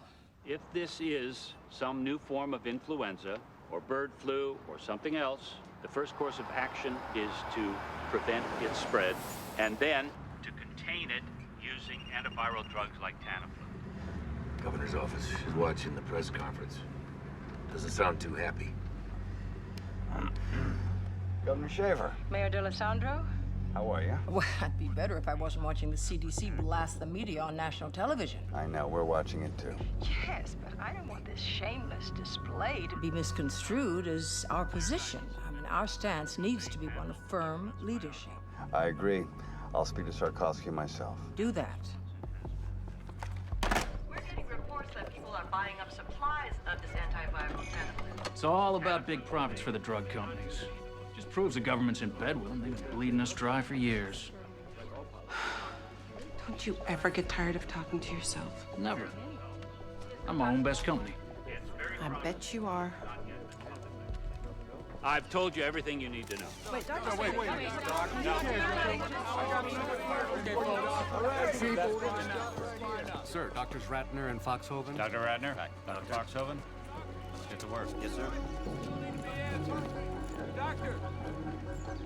If this is some new form of influenza or bird flu or something else, the first course of action is to prevent its spread and then to contain it using antiviral drugs like Tamiflu. Governor's office is watching the press conference. Doesn't sound too happy. Governor Shaver. Mayor D'Alessandro? How are you? Well, I'd be better if I wasn't watching the CDC blast the media on national television. I know, we're watching it too. Yes, but I don't want this shameless display to be misconstrued as our position. I mean, our stance needs to be one of firm leadership. I agree. I'll speak to Sarkovsky myself. Do that. We're getting reports that people are buying up supplies of this antiviral Tamiflu. It's all about big profits for the drug companies. Just proves the government's in bed with them. They've been bleeding us dry for years. Don't you ever get tired of talking to yourself? Never. I'm my own best company. I bet you are. I've told you everything you need to know. Wait, Doctor, wait. Sir, Doctors Ratner and Foxhoven. Dr. Ratner? Dr. Foxhoven? Let's get to work. Yes, sir.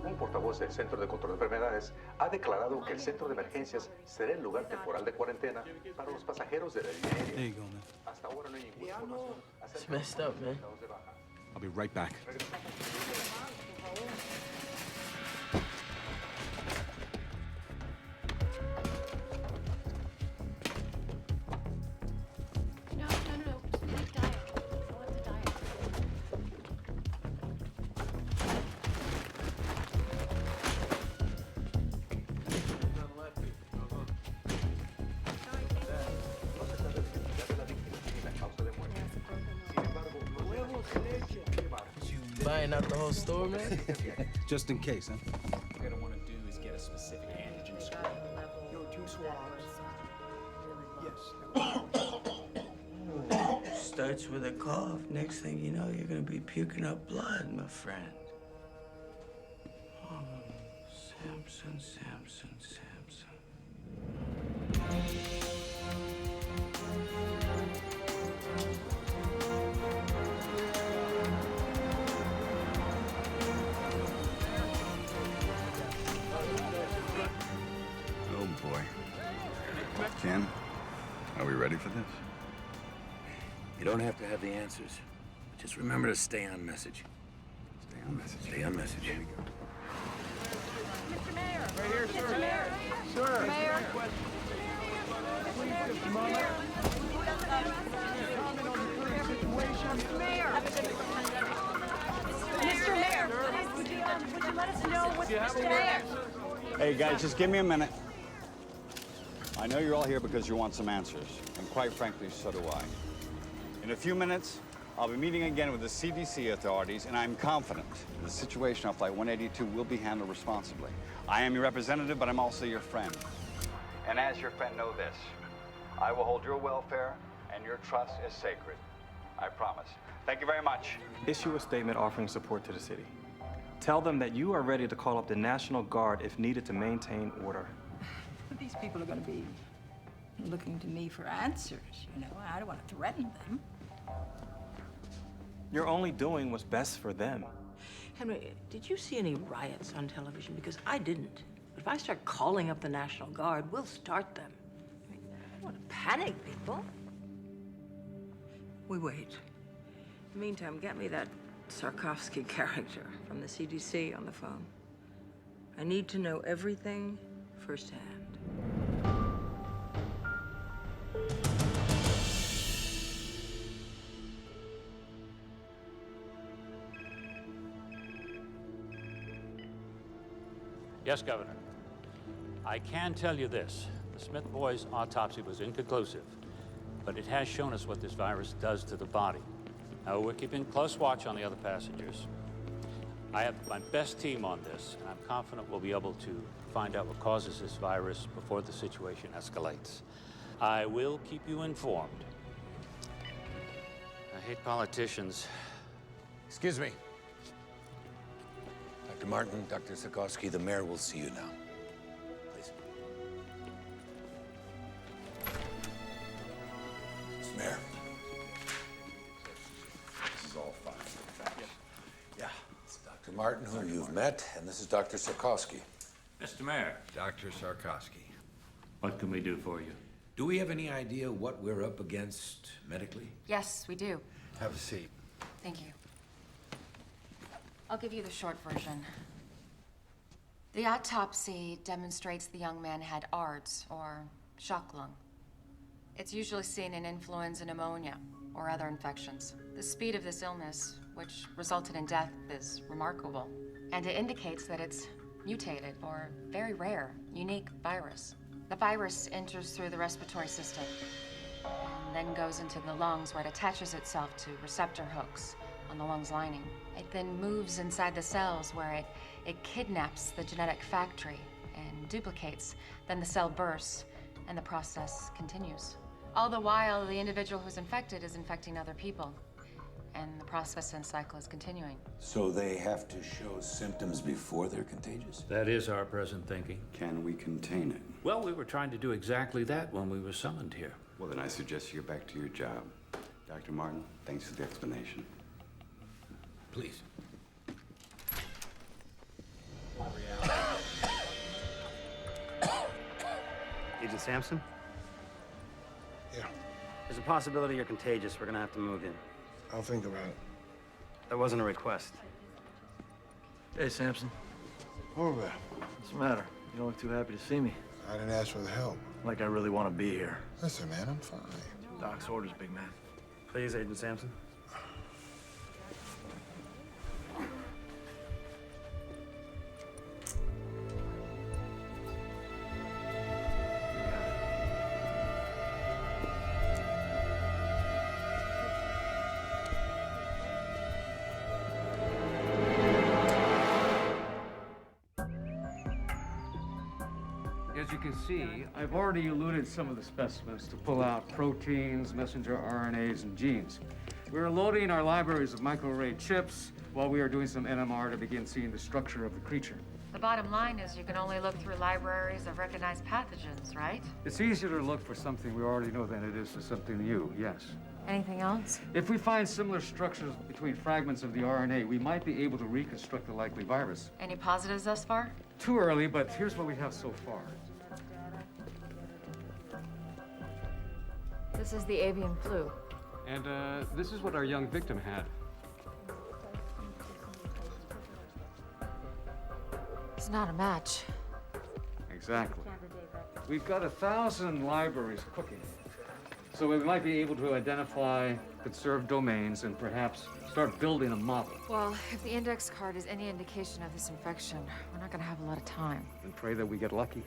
Un portavoz del Centro de Control de Enfermedades ha declarado que el centro de emergencias será el lugar temporal de cuarentena para los pasajeros de la línea aérea. There you go, man. Hasta ahora no hay ninguna información It's messed up, man. I'll be right back. No. Make diet. I want the diet. Buying out the whole store, man? Just in case, huh? What you're gonna want to do is get a specific antigen score. Yo, 2 swabs. Yes. Starts with a cough. Next thing you know, you're gonna be puking up blood, my friend. Oh, Samson. Oh boy. Ken, are we ready for this? You don't have to have the answers. Just remember to stay on message. Stay on message. Stay on message. Here we go. Mr. Mayor! Right here, sir. Mr. Mayor! Sir. Mayor! Mr. Mayor! Would you let us know what's Mr. Mayor? Hey guys, just give me a minute. I know you're all here because you want some answers, and quite frankly, so do I. In a few minutes, I'll be meeting again with the CDC authorities, and I'm confident the situation on Flight 182 will be handled responsibly. I am your representative, but I'm also your friend. And as your friend, know this. I will hold your welfare and your trust is sacred. I promise. Thank you very much. Issue a statement offering support to the city. Tell them that you are ready to call up the National Guard if needed to maintain order. These people are going to be looking to me for answers, you know. I don't want to threaten them. You're only doing what's best for them. Henry, did you see any riots on television? Because I didn't. But if I start calling up the National Guard, we'll start them. I don't want to panic people. We wait. In the meantime, get me that Sarkovsky character from the CDC on the phone. I need to know everything firsthand. Yes, Governor. I can tell you this. The Smith boys' autopsy was inconclusive, but it has shown us what this virus does to the body. Now, we're keeping close watch on the other passengers. I have my best team on this, and I'm confident we'll be able to find out what causes this virus before the situation escalates. I will keep you informed. I hate politicians. Excuse me. Dr. Martin, Dr. Sikorsky, the mayor will see you now. Please. Mr. Mayor. This is all fine. Yeah. It's Dr. Martin, who you've met, and this is Dr. Sikorsky. Mr. Mayor. Dr. Sikorsky. What can we do for you? Do we have any idea what we're up against medically? Yes, we do. Have a seat. Thank you. I'll give you the short version. The autopsy demonstrates the young man had ARDS, or shock lung. It's usually seen in influenza pneumonia or other infections. The speed of this illness, which resulted in death, is remarkable. And it indicates that it's mutated or very rare, unique virus. The virus enters through the respiratory system and then goes into the lungs, where it attaches itself to receptor hooks on the lungs lining. It then moves inside the cells, where it kidnaps the genetic factory and duplicates. Then the cell bursts and the process continues. All the while, the individual who's infected is infecting other people, and the process and cycle is continuing. So they have to show symptoms before they're contagious? That is our present thinking. Can we contain it? Well, we were trying to do exactly that when we were summoned here. Well, then I suggest you get back to your job. Dr. Martin, thanks for the explanation. Please. Agent Sampson? Yeah. There's a possibility you're contagious. We're gonna have to move in. I'll think about it. That wasn't a request. Hey, Sampson. Over. What's the matter? You don't look too happy to see me. I didn't ask for the help. Like I really want to be here. Listen, man, I'm fine. Doc's orders, big man. Please, Agent Sampson. As you can see, I've already eluted some of the specimens to pull out proteins, messenger RNAs, and genes. We're loading our libraries of microarray chips while we are doing some NMR to begin seeing the structure of the creature. The bottom line is you can only look through libraries of recognized pathogens, right? It's easier to look for something we already know than it is for something new, yes. Anything else? If we find similar structures between fragments of the RNA, we might be able to reconstruct the likely virus. Any positives thus far? Too early, but here's what we have so far. This is the avian flu. And this is what our young victim had. It's not a match. Exactly. We've got 1,000 libraries cooking. So we might be able to identify conserved domains and perhaps start building a model. Well, if the index card is any indication of this infection, we're not gonna have a lot of time. And pray that we get lucky.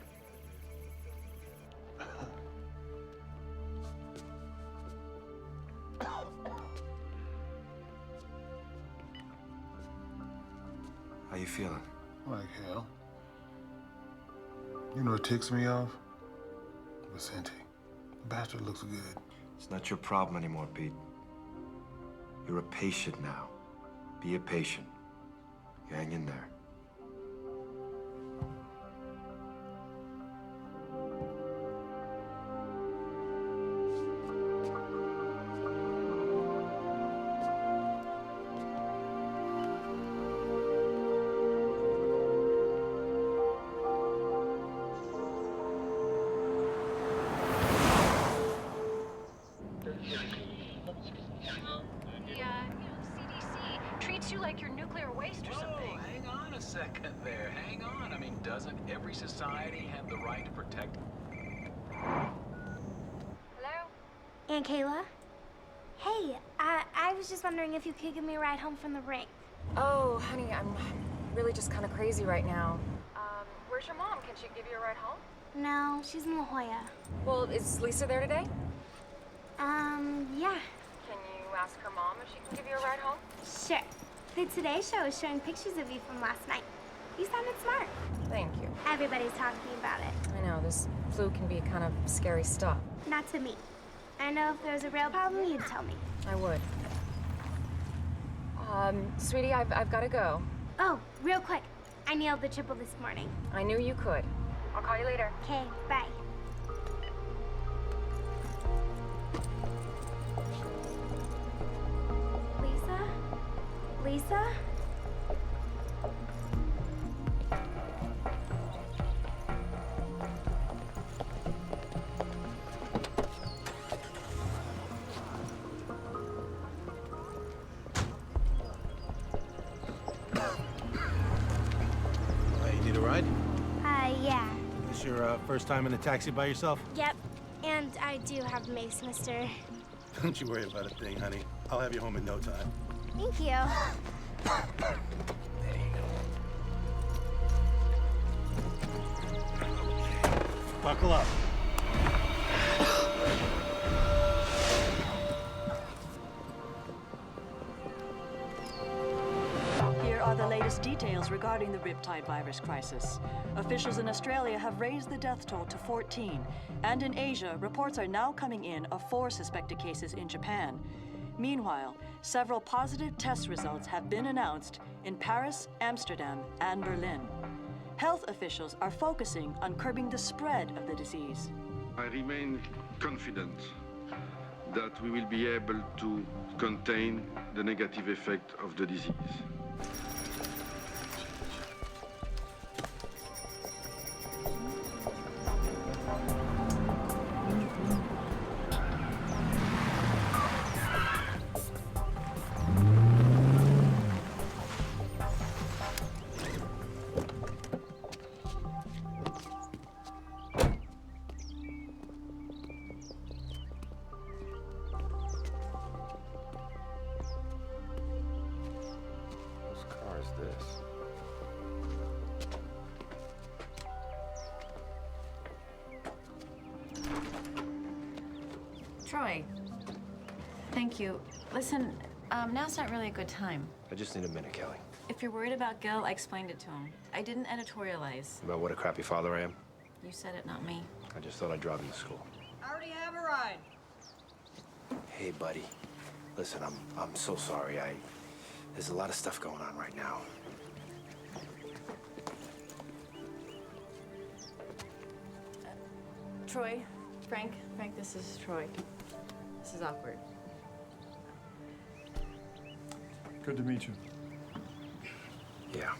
How you feeling? Like hell. You know what ticks me off? Vicente. The bastard looks good. It's not your problem anymore, Pete. You're a patient now. Be a patient. You hang in there. CDC treats you like you're nuclear waste or something. Hang on Doesn't every society have the right to protect? Hello? Aunt Kayla? Hey, I was just wondering if you could give me a ride home from the rink. Oh, honey, I'm really just kind of crazy right now. Where's your mom? Can she give you a ride home? No, she's in La Jolla. Well, is Lisa there today? Yeah. Can you ask her mom if she can give you a ride home? Sure. The Today Show is showing pictures of you from last night. You sounded smart. Thank you. Everybody's talking about it. I know, this flu can be kind of scary stuff. Not to me. I know if there was a real problem, you'd tell me. I would. Sweetie, I've got to go. Oh, real quick. I nailed the triple this morning. I knew you could. I'll call you later. Okay, bye. Lisa? Lisa? You need a ride? Yeah. This your first time in a taxi by yourself? Yep. And I do have Mace, mister. Don't you worry about a thing, honey. I'll have you home in no time. Thank you. Buckle up. Here are the latest details regarding the Riptide virus crisis. Officials in Australia have raised the death toll to 14, and in Asia, reports are now coming in of 4 suspected cases in Japan. Meanwhile, several positive test results have been announced in Paris, Amsterdam, and Berlin. Health officials are focusing on curbing the spread of the disease. I remain confident that we will be able to contain the negative effect of the disease. Troy, thank you. Listen, now's not really a good time. I just need a minute, Kelly. If you're worried about Gil, I explained it to him. I didn't editorialize. About what a crappy father I am? You said it, not me. I just thought I'd drive him to school. I already have a ride. Hey, buddy. Listen, I'm so sorry. There's a lot of stuff going on right now. Troy, Frank, this is Troy. This is awkward. Good to meet you. Yeah.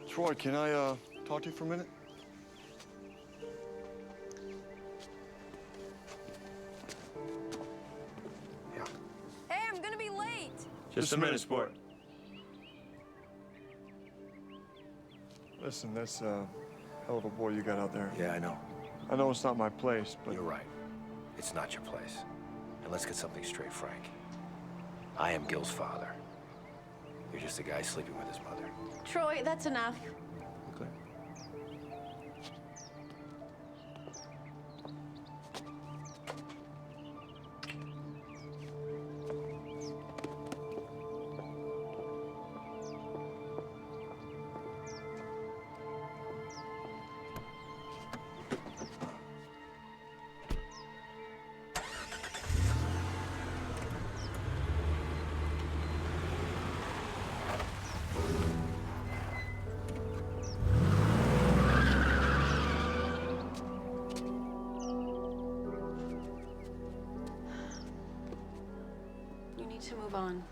Troy, can I talk to you for a minute? Hey, I'm gonna be late. Just a minute, sport. Listen, that's a hell of a boy you got out there. Yeah, I know. I know it's not my place, but... You're right. It's not your place. And let's get something straight, Frank. I am Gil's father. You're just a guy sleeping with his mother. Troy, that's enough. Okay. You need to move on.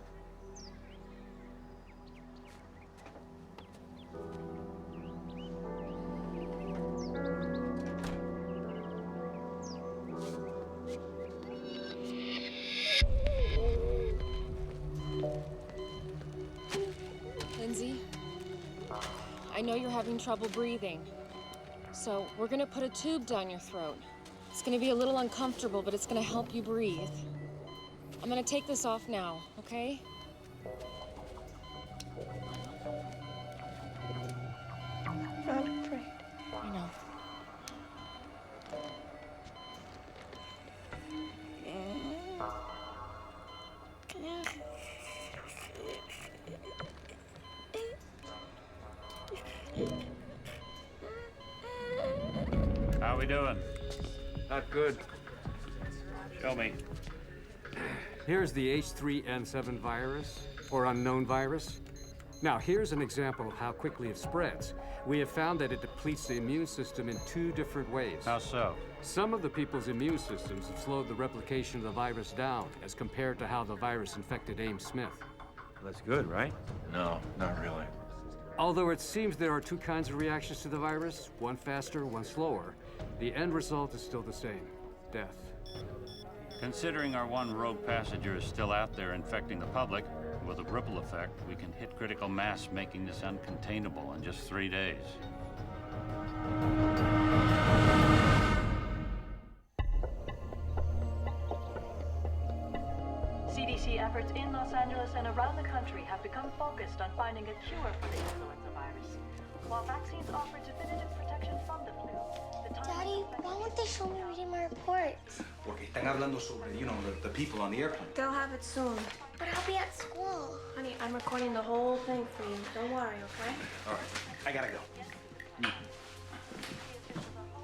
Lindsay, I know you're having trouble breathing. So we're gonna put a tube down your throat. It's gonna be a little uncomfortable, but it's gonna help you breathe. I'm gonna take this off now, okay? I'm not afraid. I know. How we doing? Not good. Show me. Here's the H3N7 virus, or unknown virus. Now, here's an example of how quickly it spreads. We have found that it depletes the immune system in 2 different ways. How so? Some of the people's immune systems have slowed the replication of the virus down as compared to how the virus infected Ames Smith. That's good, right? No, not really. Although it seems there are 2 kinds of reactions to the virus, one faster, one slower, the end result is still the same: death. Considering our one rogue passenger is still out there infecting the public, with a ripple effect, we can hit critical mass, making this uncontainable in just 3 days. CDC efforts in Los Angeles and around the country have become focused on finding a cure for the influenza virus. While vaccines offer definitive protection from the flu, the time... Daddy, why won't they show me reading my reports? Porque están hablando sobre, the people on the airplane. They'll have it soon. But I'll be at school. Honey, I'm recording the whole thing for you. Don't worry, okay? All right, I gotta go.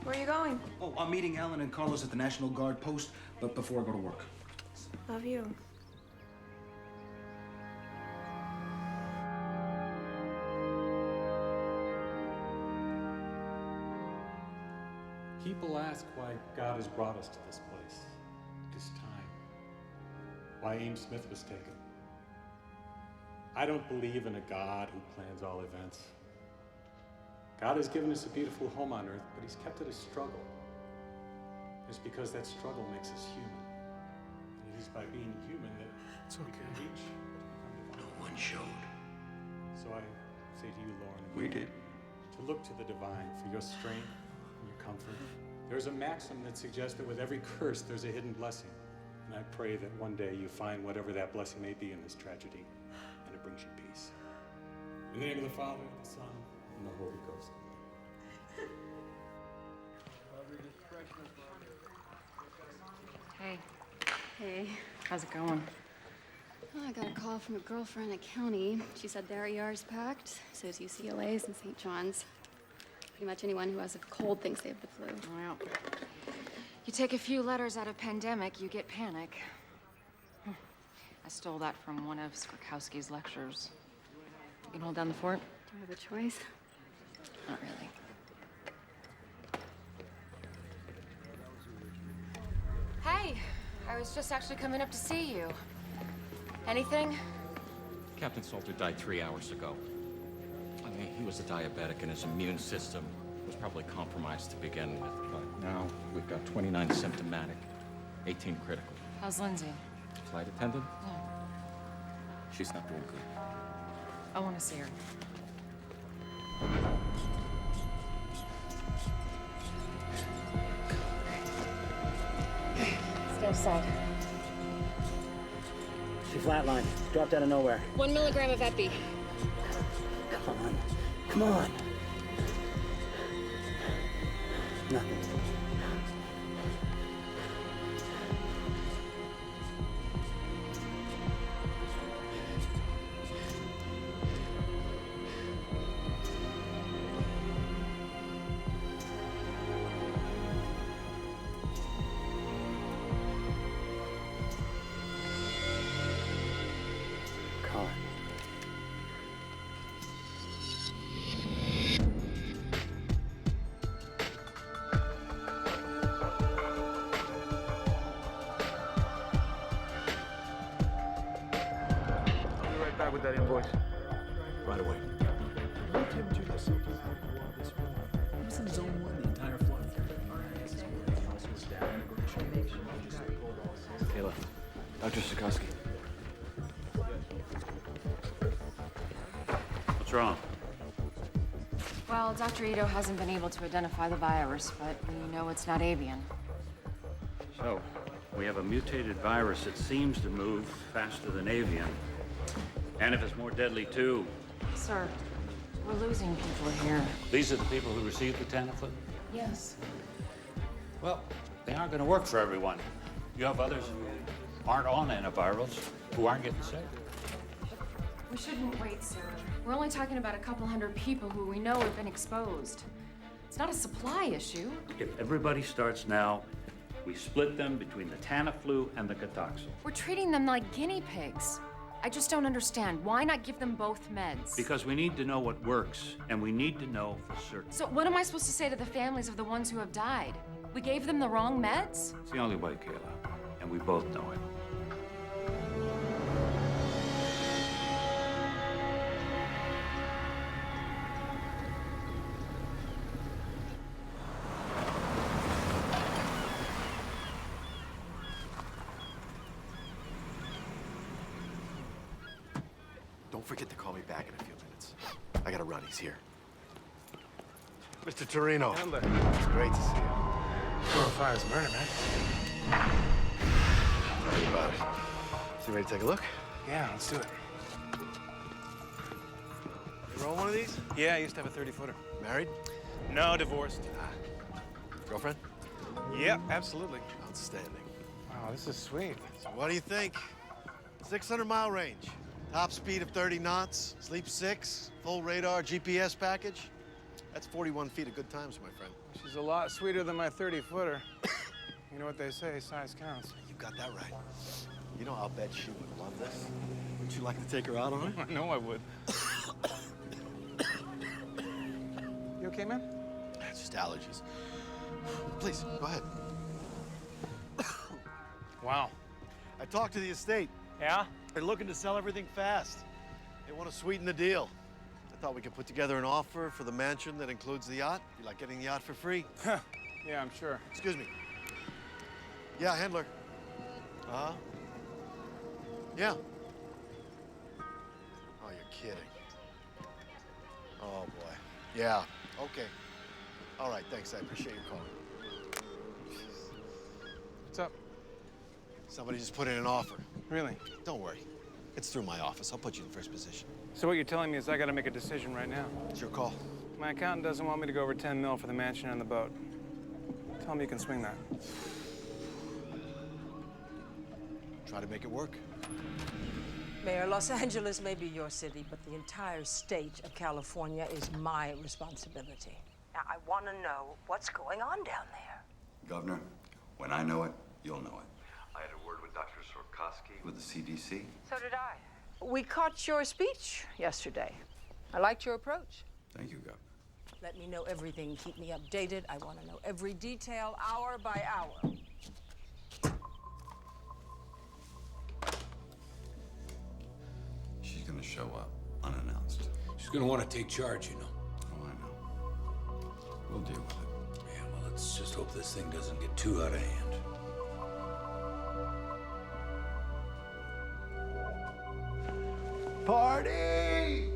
Where are you going? Oh, I'm meeting Alan and Carlos at the National Guard post, but before I go to work. Love you. People ask why God has brought us to this place, this time, why Ames Smith was taken. I don't believe in a God who plans all events. God has given us a beautiful home on earth, but he's kept it a struggle. It's because that struggle makes us human. And it is by being human that we can reach. No one showed. So I say to you, Lauren, We did. to look to the divine for your strength and your comfort. There's a maxim that suggests that with every curse, there's a hidden blessing. And I pray that one day you find whatever that blessing may be in this tragedy, and it brings you peace. In the name of the Father, the Son, and the Holy Ghost. Hey. Hey. How's it going? Oh, I got a call from a girlfriend at county. She said their ER's packed, so is UCLA's and St. John's. Pretty much anyone who has a cold thinks they have the flu. Well, you take a few letters out of pandemic, you get panic. I stole that from one of Skrakowski's lectures. You can hold down the fort? Do I have a choice? Not really. Hey, I was just actually coming up to see you. Anything? Captain Salter died 3 hours ago. I mean, he was a diabetic and his immune system was probably compromised to begin with. But now we've got 29 symptomatic, 18 critical. How's Lindsay? Flight attendant? Yeah. She's not doing good. I want to see her. Stay outside. She flatlined. Dropped out of nowhere. 1 milligram of epi. Come on. Come on. Nothing. Colin. I'll be right back with that invoice. Right away. What temperature does something like the water this way? It was in zone 1 the entire flight. RNS is where the house was down. Kayla, Dr. Sikorsky. What's wrong? Well, Dr. Ito hasn't been able to identify the virus, but we know it's not avian. So, we have a mutated virus that seems to move faster than avian. And if it's more deadly, too. Sir, we're losing people here. These are the people who received the Tamiflu? Yes. Well, they aren't going to work for everyone. You have others who aren't on antivirals who aren't getting sick. We shouldn't wait, sir. We're only talking about a couple hundred people who we know have been exposed. It's not a supply issue. If everybody starts now, we split them between the Tamiflu and the Cotoxil. We're treating them like guinea pigs. I just don't understand. Why not give them both meds? Because we need to know what works, and we need to know for certain. So what am I supposed to say to the families of the ones who have died? We gave them the wrong meds? It's the only way, Kayla, and we both know it. Don't forget to call me back in a few minutes. I gotta run. He's here. Mr. Torino. Handler. It's great to see you. 405 is murder, man. Tell me about it. So you ready to take a look? Yeah, let's do it. You roll one of these? Yeah, I used to have a 30-footer. Married? No, divorced. Girlfriend? Yep, absolutely. Outstanding. Wow, this is sweet. So what do you think? 600-mile range. Top speed of 30 knots, sleep 6, full radar, GPS package. That's 41 feet of good times, my friend. She's a lot sweeter than my 30-footer. You know what they say, size counts. You got that right. You know, I'll bet she would love this. Wouldn't you like to take her out on it? I know I would. You okay, man? It's just allergies. Please, go ahead. Wow. I talked to the estate. Yeah? They're looking to sell everything fast. They want to sweeten the deal. I thought we could put together an offer for the mansion that includes the yacht. You like getting the yacht for free? Yeah, I'm sure. Excuse me. Yeah, handler. Uh-huh. Yeah. Oh, you're kidding. Oh, boy. Yeah, okay. All right, thanks. I appreciate your call. What's up? Somebody just put in an offer. Really? Don't worry. It's through my office. I'll put you in first position. So what you're telling me is I gotta make a decision right now. It's your call. My accountant doesn't want me to go over 10 mil for the mansion and the boat. Tell me you can swing that. Try to make it work. Mayor, Los Angeles may be your city, but the entire state of California is my responsibility. Now, I want to know what's going on down there. Governor, when I know it, you'll know it. I had a word with Dr. Sorkowski with the CDC. So did I. We caught your speech yesterday. I liked your approach. Thank you, Governor. Let me know everything. Keep me updated. I want to know every detail, hour by hour. She's gonna show up unannounced. She's gonna want to take charge, you know. Oh, I know. We'll deal with it. Yeah, well, let's just hope this thing doesn't get too out of hand. Party!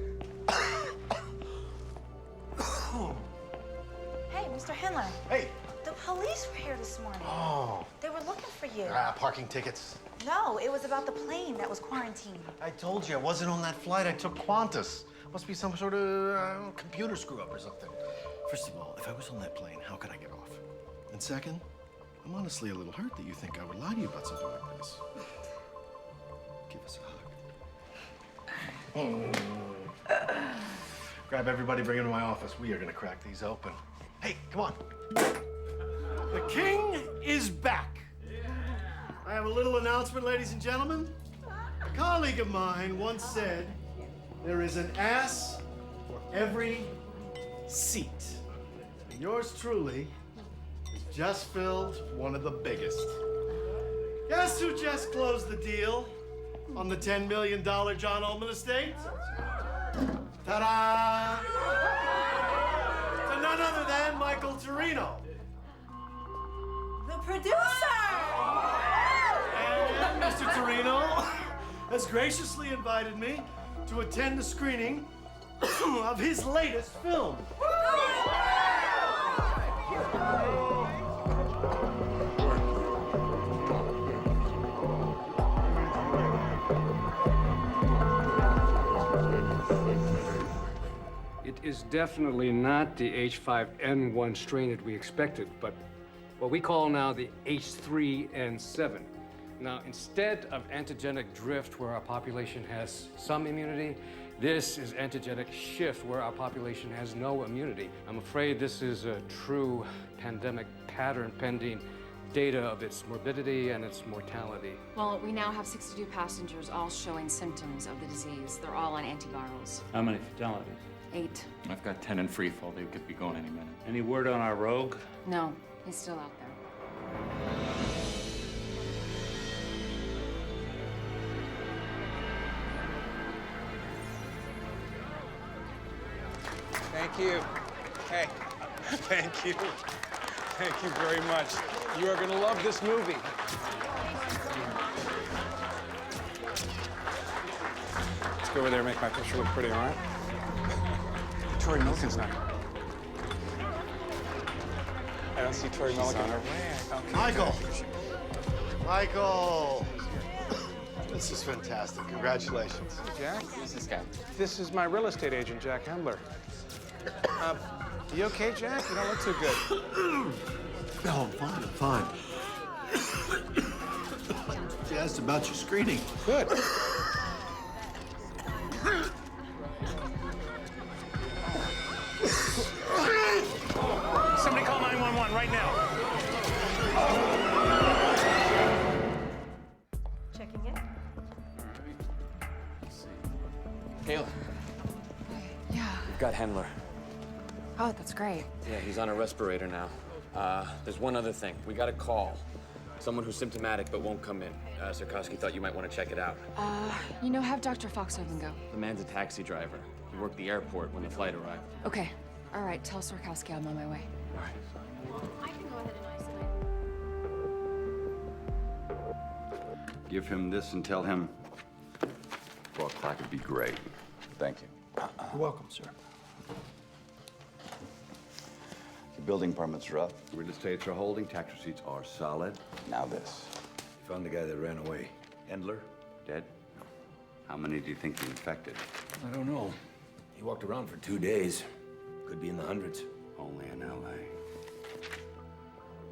Hey, Mr. Handler. Hey. The police were here this morning. Oh. They were looking for you. Parking tickets. No, it was about the plane that was quarantined. I told you, I wasn't on that flight. I took Qantas. Must be some sort of computer screw-up or something. First of all, if I was on that plane, how could I get off? And second, I'm honestly a little hurt that you think I would lie to you about something like this. Give us a hug. Grab everybody, bring them to my office. We are gonna crack these open. Hey, come on. The king is back. I have a little announcement, ladies and gentlemen. A colleague of mine once said, there is an ass for every seat. And yours truly has just filled one of the biggest. Guess who just closed the deal on the $10 million John Ullman estate? Ta-da! To none other than Michael Torino. The producer! And Mr. Torino has graciously invited me to attend the screening of his latest film. is definitely not the H5N1 strain that we expected, but what we call now the H3N7. Now, instead of antigenic drift where our population has some immunity, this is antigenic shift where our population has no immunity. I'm afraid this is a true pandemic pattern pending data of its morbidity and its mortality. Well, we now have 62 passengers all showing symptoms of the disease. They're all on antivirals. How many fatalities? 8. I've got 10 in free fall. They could be going any minute. Any word on our rogue? No, he's still out there. Thank you. Hey, thank you. Thank you very much. You are going to love this movie. Let's go over there and make my picture look pretty, all right? Tori Milliken's not. I don't see Tori Milliken. On her way. Okay. Michael! Michael! This is fantastic. Congratulations. Hey, Jack. Who's this guy? This is my real estate agent, Jack Hembler. You okay, Jack? You don't look too good. No, I'm fine. She asked about your screening. Good. Somebody call 911 right now. Checking in. Kayla. Yeah. We've got Hendler. Oh, that's great. Yeah, he's on a respirator now. There's one other thing. We got a call. Someone who's symptomatic but won't come in. Sarkowski thought you might want to check it out. You know, have Dr. Foxhaven go. The man's a taxi driver. He worked the airport when the flight arrived. Okay. All right, tell Sarkowski I'm on my way. All right. I can go ahead and isolate. Give him this and tell him 4 o'clock would be great. Thank you. You're welcome, sir. Your building permits are up. Real estates are holding. Tax receipts are solid. Now this. You found the guy that ran away. Endler, dead? No. How many do you think he infected? I don't know. He walked around for 2 days. Could be in the hundreds. Only in L.A.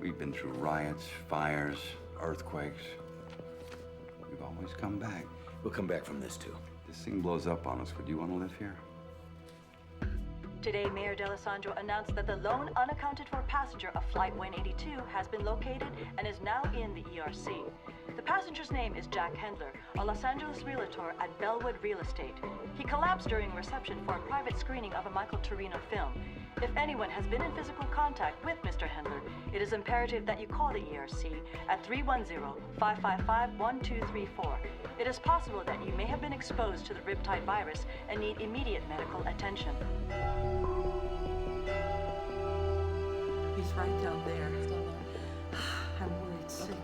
We've been through riots, fires, earthquakes. We've always come back. We'll come back from this, too. This thing blows up on us. Would you want to live here? Today, Mayor D'Alessandro announced that the lone unaccounted for passenger of Flight 182 has been located and is now in the ERC. The passenger's name is Jack Hendler, a Los Angeles realtor at Bellwood Real Estate. He collapsed during reception for a private screening of a Michael Torino film. If anyone has been in physical contact with Mr. Hendler, it is imperative that you call the ERC at 310-555-1234. It is possible that you may have been exposed to the riptide virus and need immediate medical attention. He's right down there. I'm worried sick.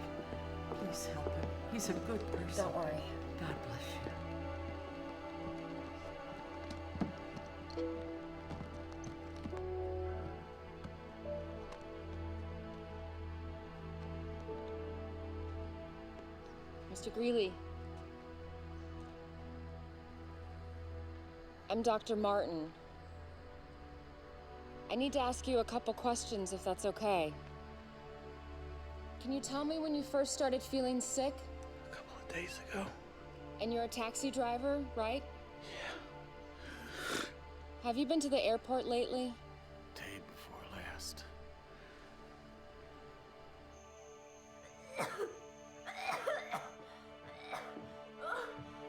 Please help him. He's a good person. Don't worry. God bless you. Mr. Greeley. I'm Dr. Martin. I need to ask you a couple questions, if that's okay. Can you tell me when you first started feeling sick? A couple of days ago. And you're a taxi driver, right? Yeah. Have you been to the airport lately? Day before last.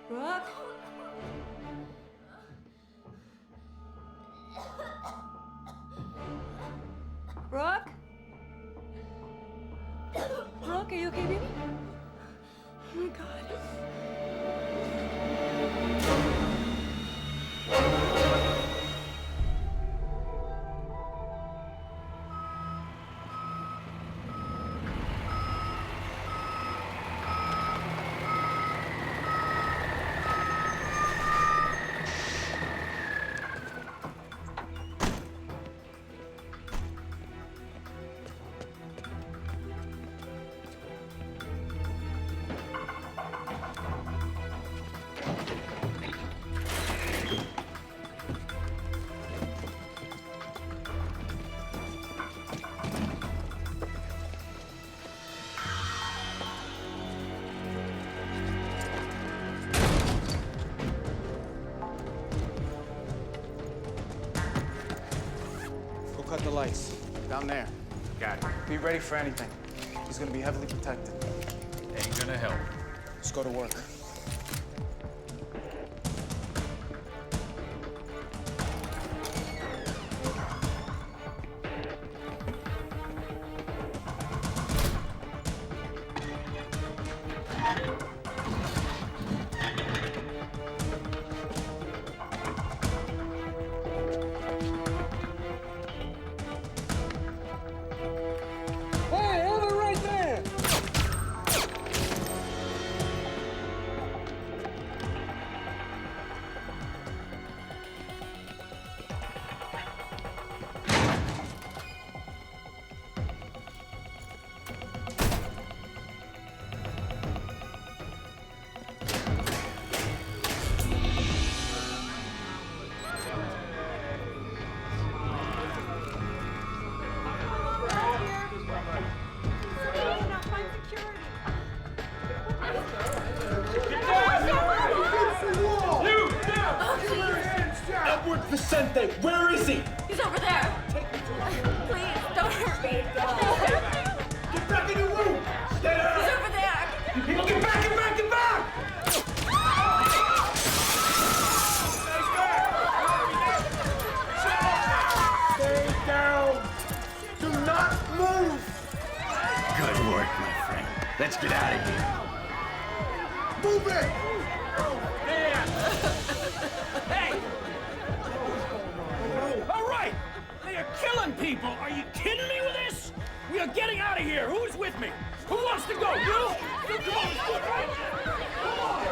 Brooke? Brooke? Brooke, are you okay, baby? Oh my God. cut the lights. Down there. Got it. Be ready for anything. He's gonna be heavily protected. Ain't gonna help. Let's go to work. Hey, hold it right there! Edward Vicente, where is he? He's over there. Please, don't hurt me. Get back in your room! Get out! He's over there. You people, get back, get back, get back! Stay down! Do not move! Good work, my friend. Let's get out of here. Move it! Hey! All right! They are killing people! Are you kidding me with this? We are getting out of here! Who's with me? Who wants to go? You? You come on, let's do it, right? Come on!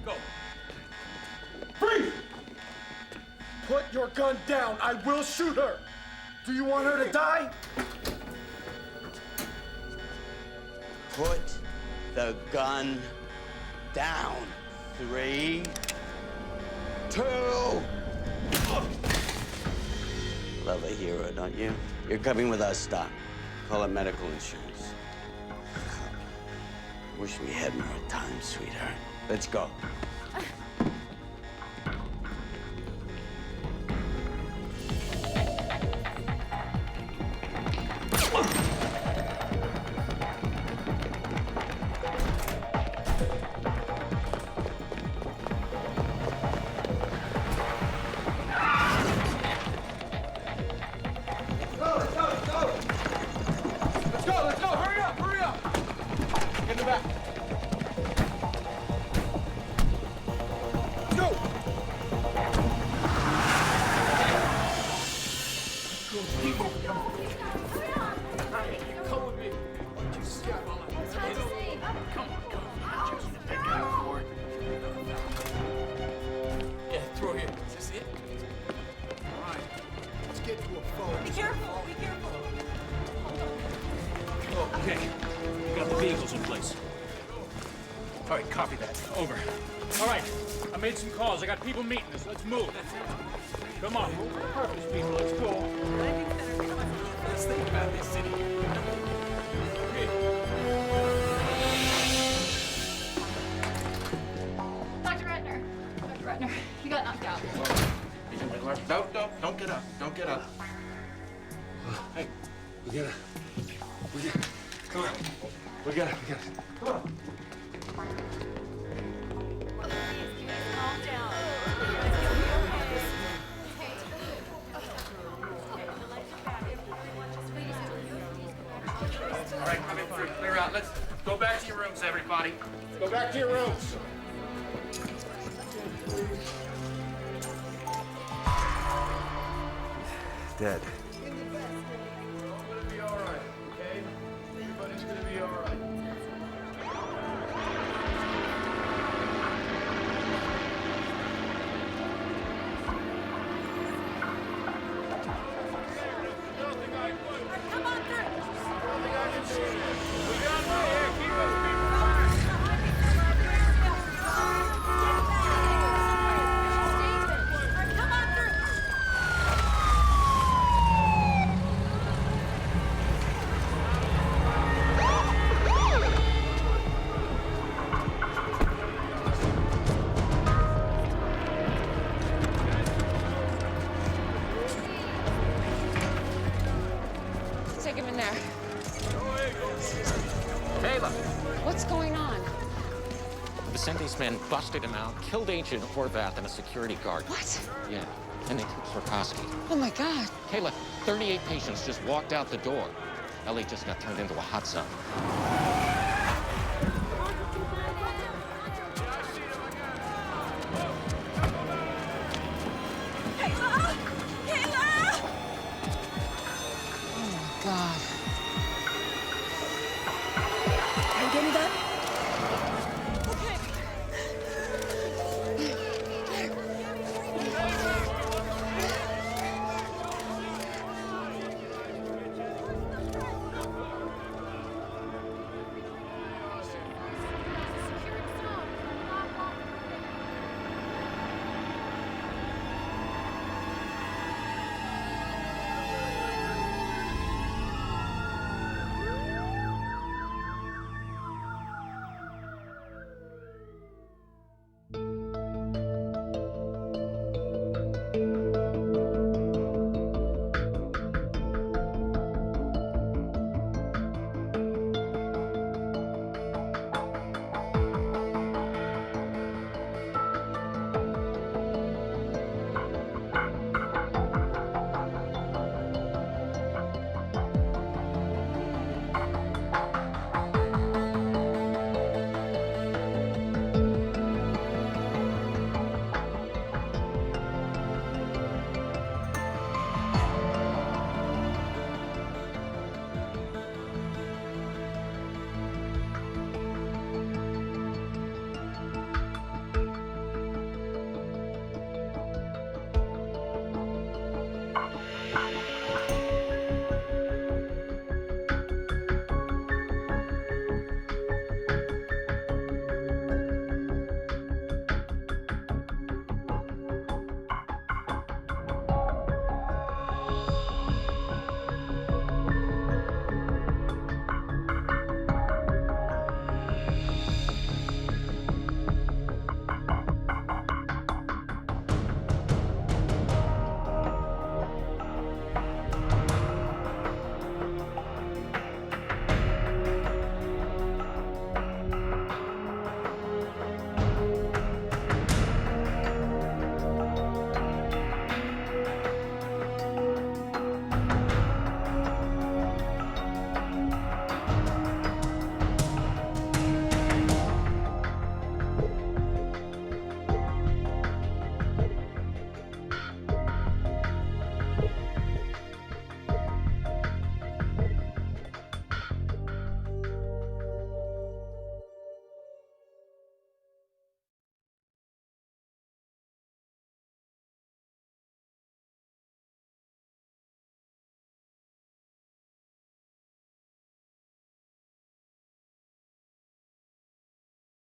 Go. Freeze! Put your gun down. I will shoot her. Do you want her to die? Put the gun down. 3, 2. Love a hero, don't you? You're coming with us, Doc. Call it medical insurance. Wish we had more time, sweetheart. Let's go. Let's go! Hurry up! Hurry up! Get in the back. Let's go! Come with me. Come on, come on. Just take out for it. Yeah, through here. Is this it? All right. Let's get to a phone. Be careful, be careful. Okay. We got the vehicles in place. All right, copy that. Over. All right. I made some calls. I got people meeting us. Let's move. Come on. Purpose, people. Let's go. Let's think about this city. Dr. Ratner. Dr. Ratner, you got knocked out. Don't get up. Don't get up. Hey, we gotta. Come on. We gotta. Come on. All right, coming through. Clear out. Let's go back to your rooms, everybody. Go back to your rooms. Dead. Everybody's gonna be all right, okay? Everybody's gonna be all right. Come on through. Come on through. Vicente's men busted him out, killed Agent Horvath and a security guard. What? Yeah, and they took Swarkowski. Oh my God. Kayla, 38 patients just walked out the door. Ellie just got turned into a hot zone.